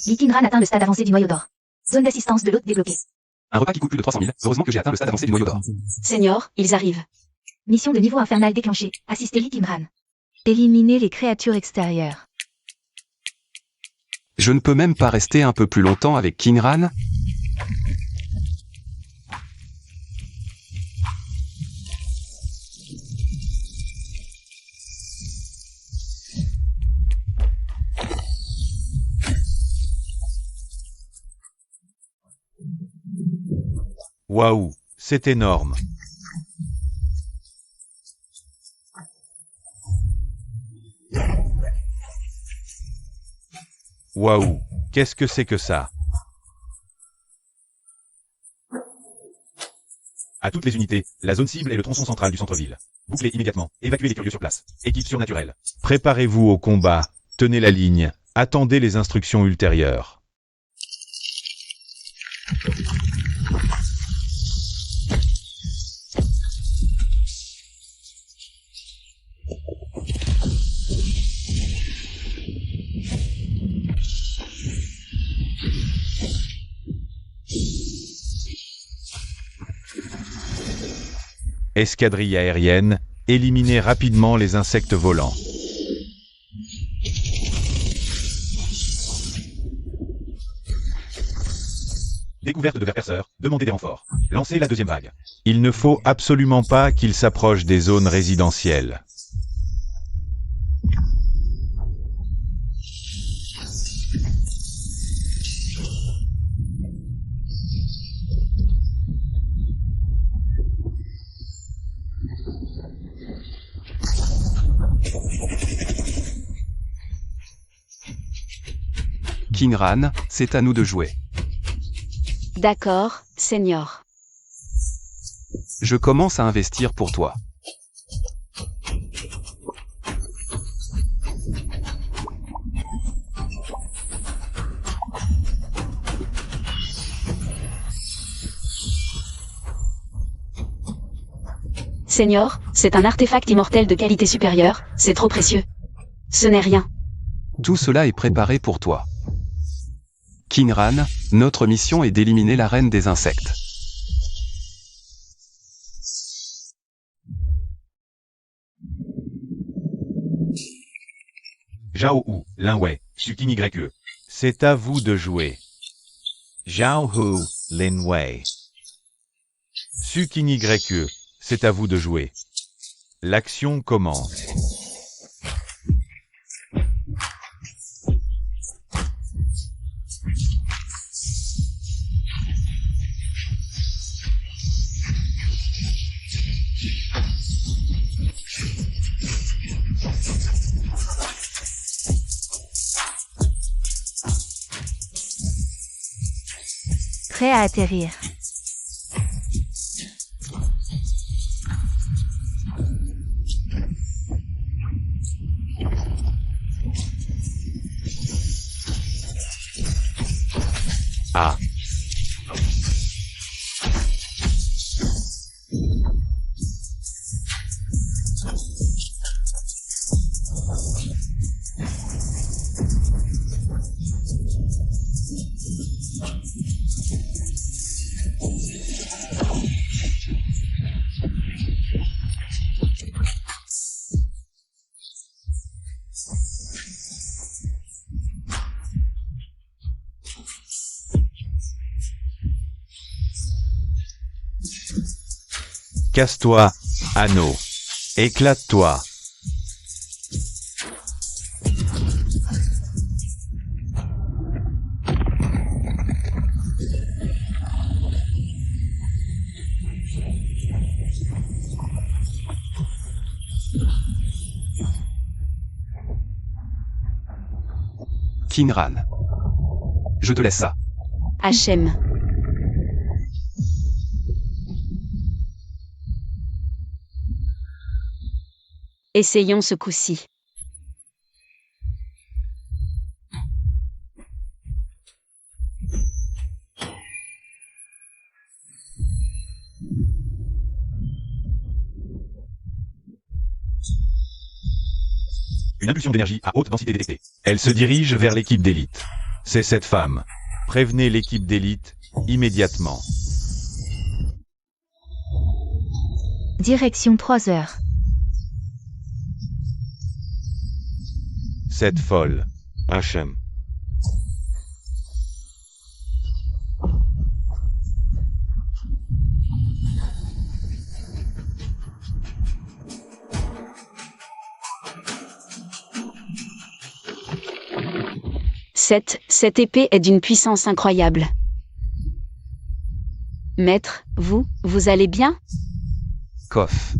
S4: Likinran atteint le stade avancé du noyau d'or. Zone d'assistance de l'hôte débloquée.
S2: Un repas qui coûte plus de 300 000, heureusement que j'ai atteint le stade avancé du noyau d'or.
S3: Seigneur, ils arrivent.
S4: Mission de niveau infernal déclenchée. Assister Likinran. Éliminer les créatures extérieures.
S2: Je ne peux même pas rester un peu plus longtemps avec Kinran?
S1: Waouh, c'est énorme. Waouh, qu'est-ce que c'est que ça? À toutes les unités, la zone cible est le tronçon central du centre-ville. Bouclez immédiatement, évacuez les curieux sur place. Équipe surnaturelle. Préparez-vous au combat, tenez la ligne, attendez les instructions ultérieures. Escadrille aérienne, éliminez rapidement les insectes volants. Découverte de verperceurs, demandez des renforts. Lancez la deuxième vague. Il ne faut absolument pas qu'ils s'approchent des zones résidentielles.
S2: Kinran, c'est à nous de jouer.
S3: D'accord, Seigneur.
S2: Je commence à investir pour toi.
S3: Seigneur, c'est un artefact immortel de qualité supérieure, c'est trop précieux. Ce n'est rien.
S2: Tout cela est préparé pour toi. Kinran, notre mission est d'éliminer la reine des insectes.
S1: Zhao Hu, Lin Wei, Sukin YE. C'est à vous de jouer. Zhao Hu, Lin Wei. Sukin YE. C'est à vous de jouer. L'action commence.
S4: Prêt à atterrir.
S1: Ah. Casse-toi, anneau. Éclate-toi.
S2: Kinran. Je te laisse ça.
S3: HM. Essayons ce coup-ci.
S1: Une impulsion d'énergie à haute densité détectée. Elle se dirige vers l'équipe d'élite. C'est cette femme. Prévenez l'équipe d'élite immédiatement.
S4: Direction 3 heures.
S1: Cette folle. HM.
S3: Cette épée est d'une puissance incroyable. Maître, vous allez bien?
S2: Koff.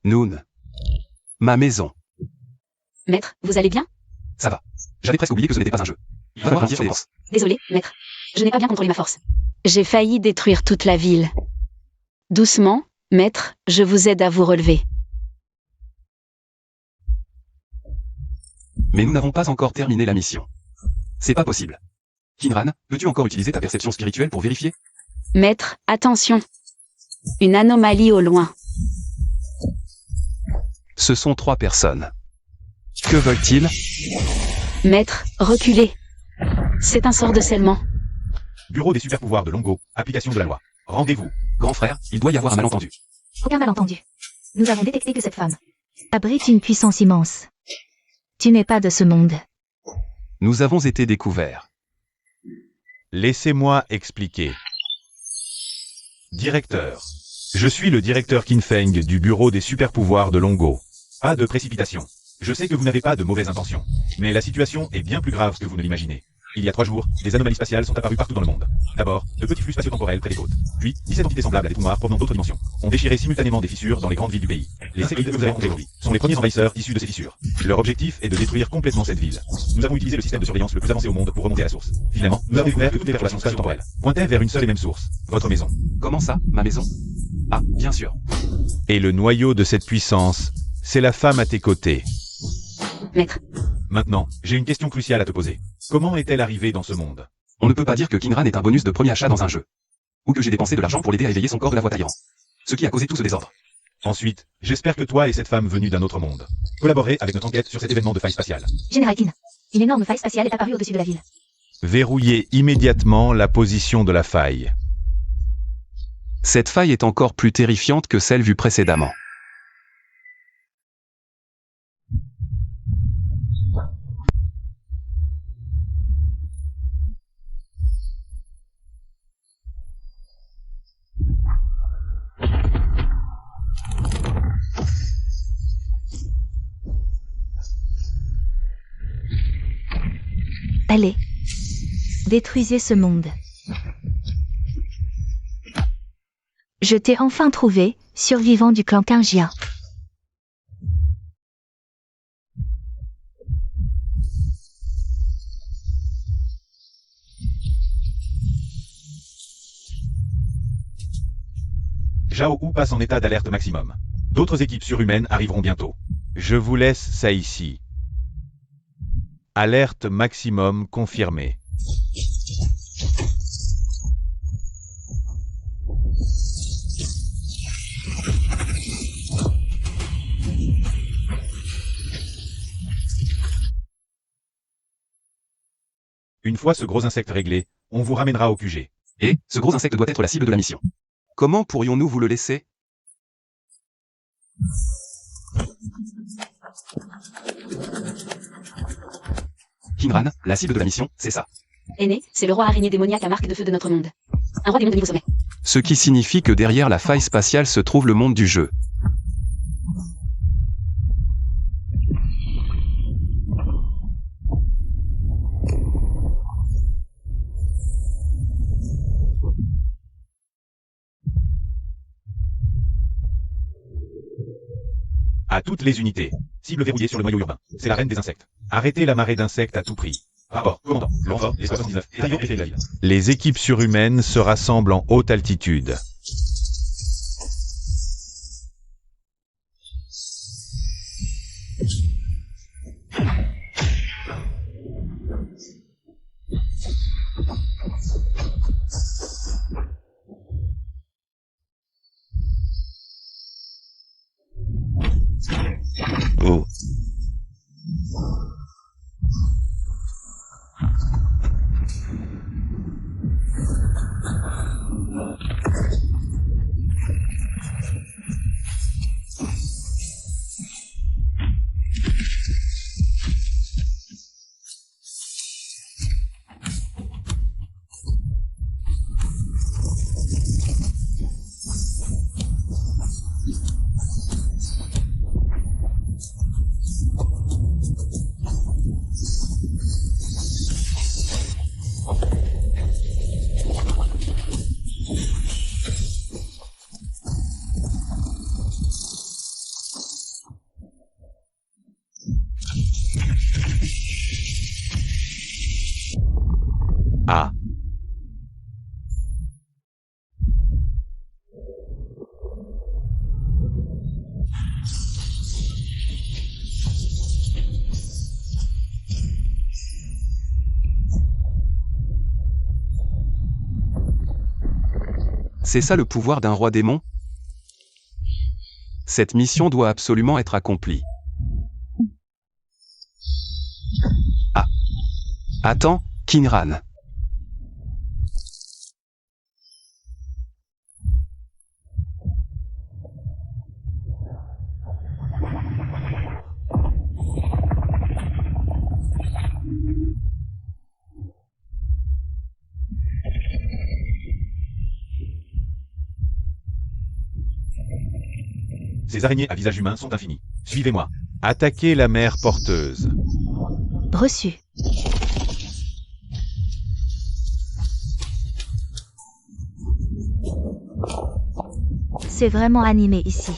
S2: Noon. Ma maison.
S3: Maître, vous allez bien?
S2: Ça va. J'avais presque oublié que ce n'était pas un jeu. Va voir un tir sur les défenses.
S3: Désolé, maître. Je n'ai pas bien contrôlé ma force. J'ai failli détruire toute la ville. Doucement, maître, je vous aide à vous relever.
S2: Mais nous n'avons pas encore terminé la mission. C'est pas possible. Kinran, peux-tu encore utiliser ta perception spirituelle pour vérifier?
S3: Maître, attention. Une anomalie au loin.
S2: Ce sont 3 personnes. Que veulent-ils?
S3: Maître, reculez. C'est un sort de scellement.
S1: Bureau des super pouvoirs de Longo. Application de la loi. Rendez-vous.
S2: Grand frère, il doit y avoir un malentendu.
S4: Aucun malentendu. Nous avons détecté que cette femme abrite une puissance immense. Tu n'es pas de ce monde.
S2: Nous avons été découverts.
S1: Laissez-moi expliquer. Directeur. Je suis le directeur Kinfeng du bureau des super pouvoirs de Longo. Pas de précipitation. Je sais que vous n'avez pas de mauvaises intentions. Mais la situation est bien plus grave que vous ne l'imaginez. Il y a 3 jours, des anomalies spatiales sont apparues partout dans le monde. D'abord, de petits flux spatio-temporels près des côtes. Puis, 17 entités semblables à des trous noirs provenant d'autres dimensions ont déchiré simultanément des fissures dans les grandes villes du pays. Les Sébrides que vous avez rencontrés sont les premiers envahisseurs issus de ces fissures. Leur objectif est de détruire complètement cette ville. Nous avons utilisé le système de surveillance le plus avancé au monde pour remonter à la source. Finalement, nous avons découvert que toutes les perturbations spatio-temporelles pointaient vers une seule et même source, votre maison.
S2: Comment ça, ma maison? Ah, bien sûr.
S1: Et le noyau de cette puissance, c'est la femme à tes côtés.
S3: Maître,
S1: Maintenant, j'ai une question cruciale à te poser. Comment est-elle arrivée dans ce monde?
S2: On ne peut pas dire que Kinran est un bonus de premier achat dans un jeu. Ou que j'ai dépensé de l'argent pour l'aider à éveiller son corps de la voie taillante. Ce qui a causé tout ce désordre.
S1: Ensuite, j'espère que toi et cette femme venue d'un autre monde collaborez avec notre enquête sur cet événement de faille spatiale.
S4: Général Kin. Une énorme faille spatiale est apparue au-dessus de la ville.
S1: Verrouillez immédiatement la position de la faille.
S2: Cette faille est encore plus terrifiante que celle vue précédemment.
S4: Allez. Détruisez ce monde. Je t'ai enfin trouvé, survivant du clan Kingia.
S1: Zhao Hu passe en état d'alerte maximum. D'autres équipes surhumaines arriveront bientôt. Je vous laisse ça ici. Alerte maximum confirmée. Une fois ce gros insecte réglé, on vous ramènera au QG.
S2: Et, ce gros insecte doit être la cible de la mission. Comment pourrions-nous vous le laisser? Kinran, la cible de la mission, c'est ça.
S3: Aîné, c'est le roi araignée démoniaque à marque de feu de notre monde. Un roi démon de niveau sommet.
S2: Ce qui signifie que derrière la faille spatiale se trouve le monde du jeu.
S1: À toutes les unités. Cible verrouillée sur le noyau urbain. C'est la reine des insectes. Arrêtez la marée d'insectes à tout prix. Rapport, commandant. Renfort, les 79. Rayon effet de la ville. Les équipes surhumaines se rassemblent en haute altitude. Oh. Ah.
S2: C'est ça le pouvoir d'un roi démon? Cette mission doit absolument être accomplie. Ah. Attends, Kinran.
S1: Ces araignées à visage humain sont infinies. Suivez-moi. Attaquez la mer porteuse.
S4: Reçu. C'est vraiment animé ici.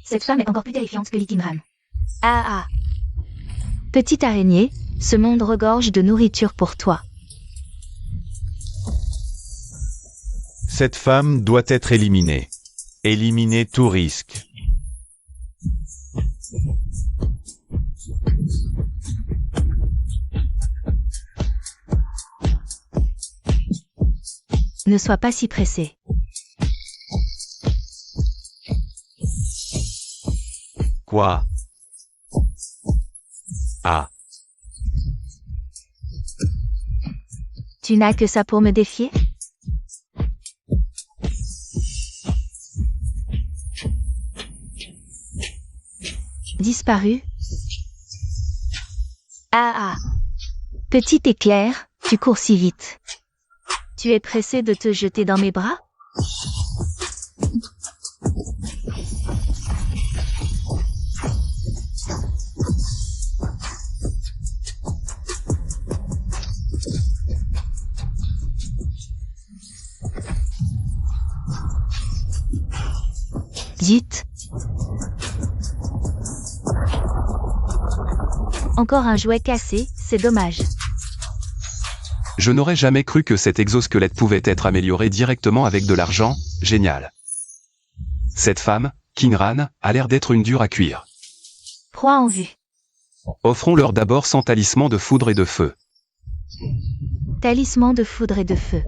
S4: Cette femme est encore plus terrifiante que Kinran. Ah ah. Petite araignée, ce monde regorge de nourriture pour toi.
S1: Cette femme doit être éliminée. Éliminer tout risque.
S4: Ne sois pas si pressé.
S1: Quoi? Ah.
S4: Tu n'as que ça pour me défier? Disparu? Ah ah. Petit éclair, tu cours si vite. Tu es pressé de te jeter dans mes bras? Zut. Encore un jouet cassé, c'est dommage.
S2: Je n'aurais jamais cru que cet exosquelette pouvait être amélioré directement avec de l'argent, génial. Cette femme, Kinran, a l'air d'être une dure à cuire.
S4: Proie en vue.
S2: Offrons-leur d'abord 100 talismans de foudre et de feu.
S4: Talisman de foudre et de feu.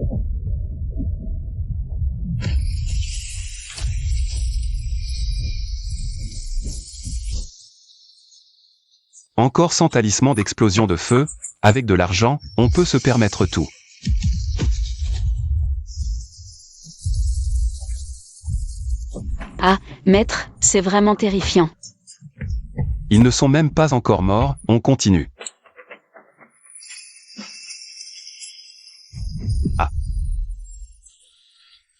S2: Encore 100 talismans d'explosion de feu, avec de l'argent, on peut se permettre tout.
S3: Ah, maître, c'est vraiment terrifiant.
S2: Ils ne sont même pas encore morts, on continue.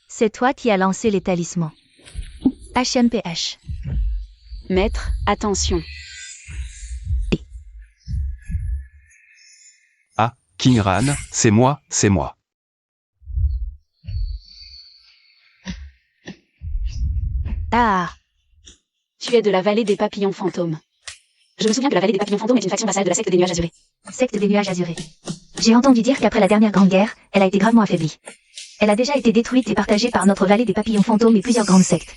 S4: C'est toi qui as lancé les talismans. HMPH.
S3: Maître, attention.
S2: Ah, Kinran, c'est moi, c'est moi.
S4: Ah,
S3: Tu es de la vallée des papillons fantômes. Je me souviens que la vallée des papillons fantômes est une faction vassale de la secte des nuages azurés.
S4: secte des nuages azurés. J'ai entendu dire qu'après la dernière grande guerre, elle a été gravement affaiblie. Elle a déjà été détruite et partagée par notre vallée des papillons fantômes et plusieurs grandes sectes.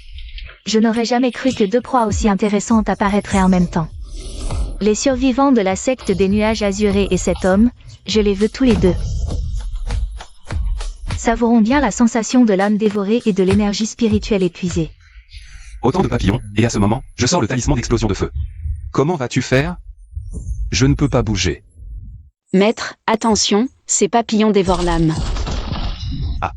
S4: Je n'aurais jamais cru que deux proies aussi intéressantes apparaîtraient en même temps. Les survivants de la secte des nuages azurés et cet homme, je les veux tous les deux. Savourons bien la sensation de l'âme dévorée et de l'énergie spirituelle épuisée.
S2: Autant de papillons, et à ce moment, je sors le talisman d'explosion de feu. Comment vas-tu faire? Je ne peux pas bouger.
S3: Maître, attention, ces papillons dévorent l'âme.
S2: Ah.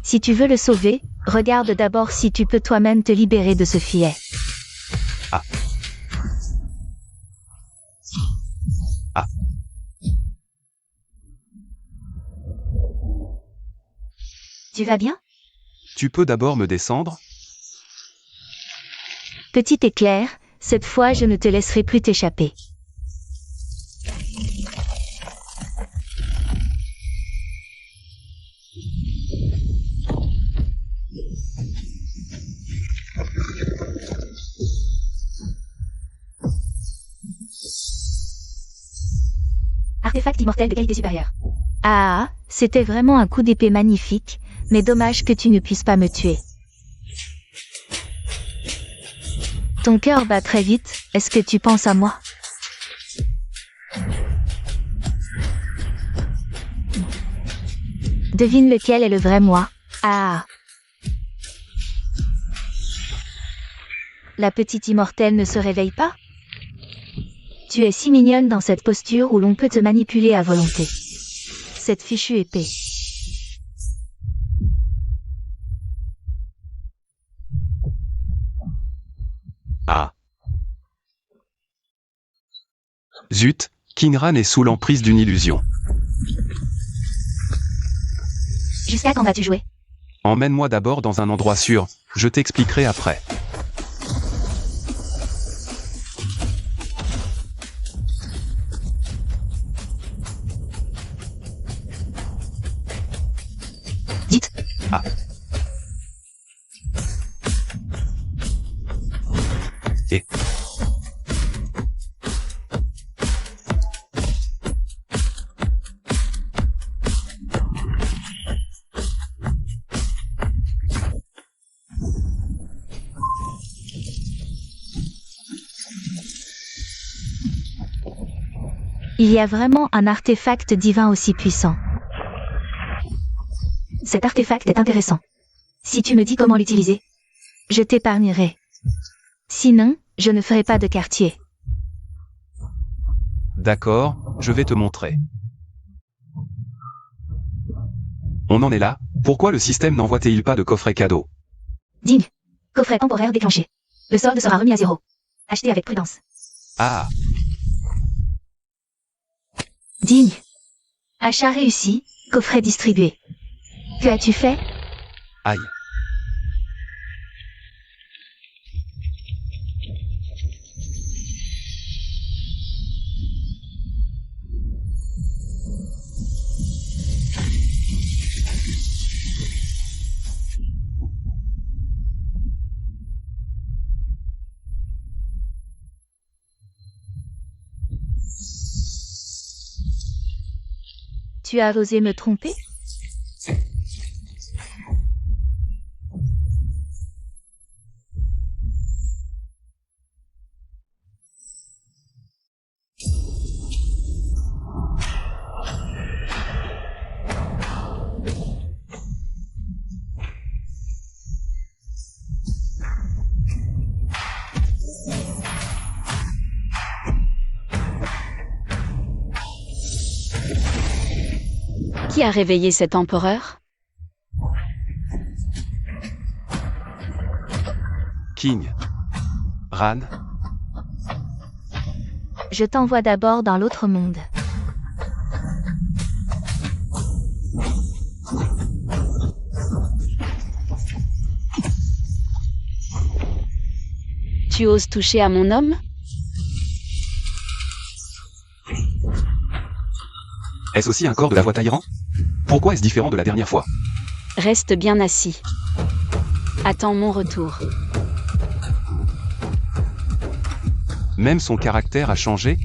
S4: Si tu veux le sauver, regarde d'abord si tu peux toi-même te libérer de ce filet.
S2: Ah. Ah.
S4: Tu vas bien?
S2: Tu peux d'abord me descendre?
S4: Petit éclair, cette fois je ne te laisserai plus t'échapper. Artefact immortel de qualité supérieure. Ah, c'était vraiment un coup d'épée magnifique, mais dommage que tu ne puisses pas me tuer. Ton cœur bat très vite, est-ce que tu penses à moi? Devine lequel est le vrai moi. Ah. La petite immortelle ne se réveille pas? Tu es si mignonne dans cette posture où l'on peut te manipuler à volonté. Cette fichue épée.
S2: Ah. Zut, Kinran est sous l'emprise d'une illusion.
S4: Jusqu'à quand vas-tu jouer?
S2: Emmène-moi d'abord dans un endroit sûr, je t'expliquerai après.
S4: Dites.
S2: Ah. Et...
S4: Il y a vraiment un artefact divin aussi puissant. Cet artefact est intéressant. Si tu me dis comment l'utiliser, je t'épargnerai. Sinon, je ne ferai pas de quartier.
S2: D'accord, je vais te montrer. On en est là, pourquoi le système n'envoie-t-il pas de coffret cadeau?
S4: Digne. Coffret temporaire déclenché. Le solde sera remis à 0. Acheté avec prudence.
S2: Ah.
S4: Digne. Achat réussi, coffret distribué. Que as-tu fait?
S2: Aïe.
S4: Tu as osé me tromper?
S3: Qui a réveillé cet empereur?
S2: King. Ran.
S4: Je t'envoie d'abord dans l'autre monde.
S3: Tu oses toucher à mon homme?
S2: Est-ce aussi un corps de la voix Tyran? Pourquoi est-ce différent de la dernière fois?
S3: Reste bien assis. Attends mon retour.
S2: Même son caractère a changé?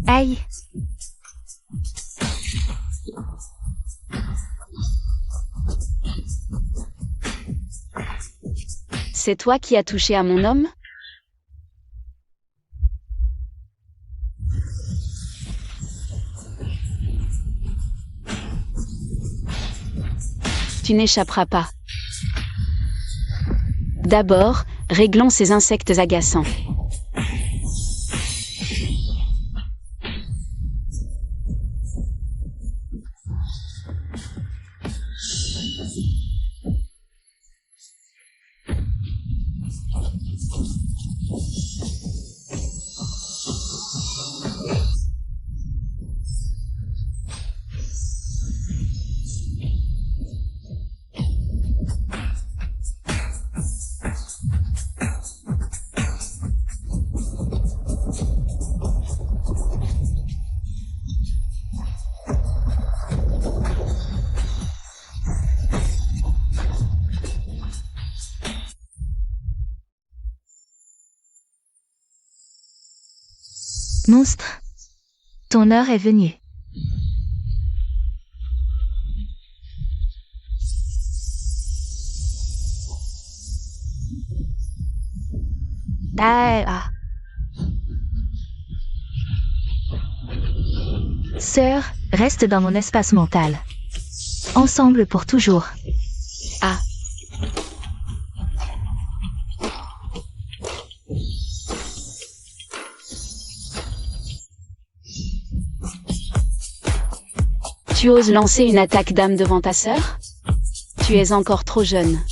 S4: Aïe!
S3: C'est toi qui as touché à mon homme? Tu n'échapperas pas. D'abord, réglons ces insectes agaçants.
S4: Monstre, ton heure est venue. Ah. Sœur, reste dans mon espace mental. Ensemble pour toujours.
S3: Ah. Tu oses lancer une attaque d'âme devant ta sœur? Tu es encore trop jeune.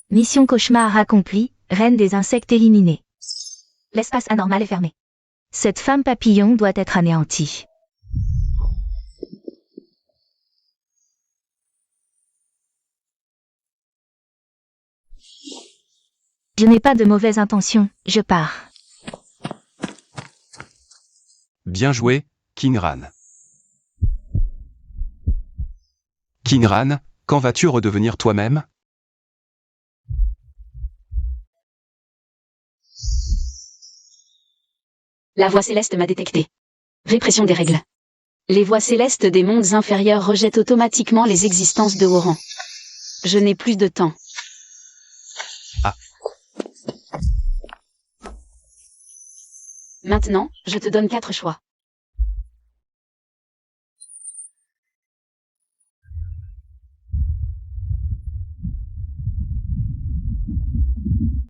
S4: Mission cauchemar accomplie, reine des insectes éliminée. L'espace anormal est fermé. Cette femme papillon doit être anéantie. Je n'ai pas de mauvaises intentions, je pars.
S2: Bien joué, King Ran. King Ran, quand vas-tu redevenir toi-même?
S3: La voix céleste m'a détecté. Répression des règles. Les voix célestes des mondes inférieurs rejettent automatiquement les existences de haut rang. Je n'ai plus de temps.
S2: Ah.
S3: Maintenant, je te donne 4 choix.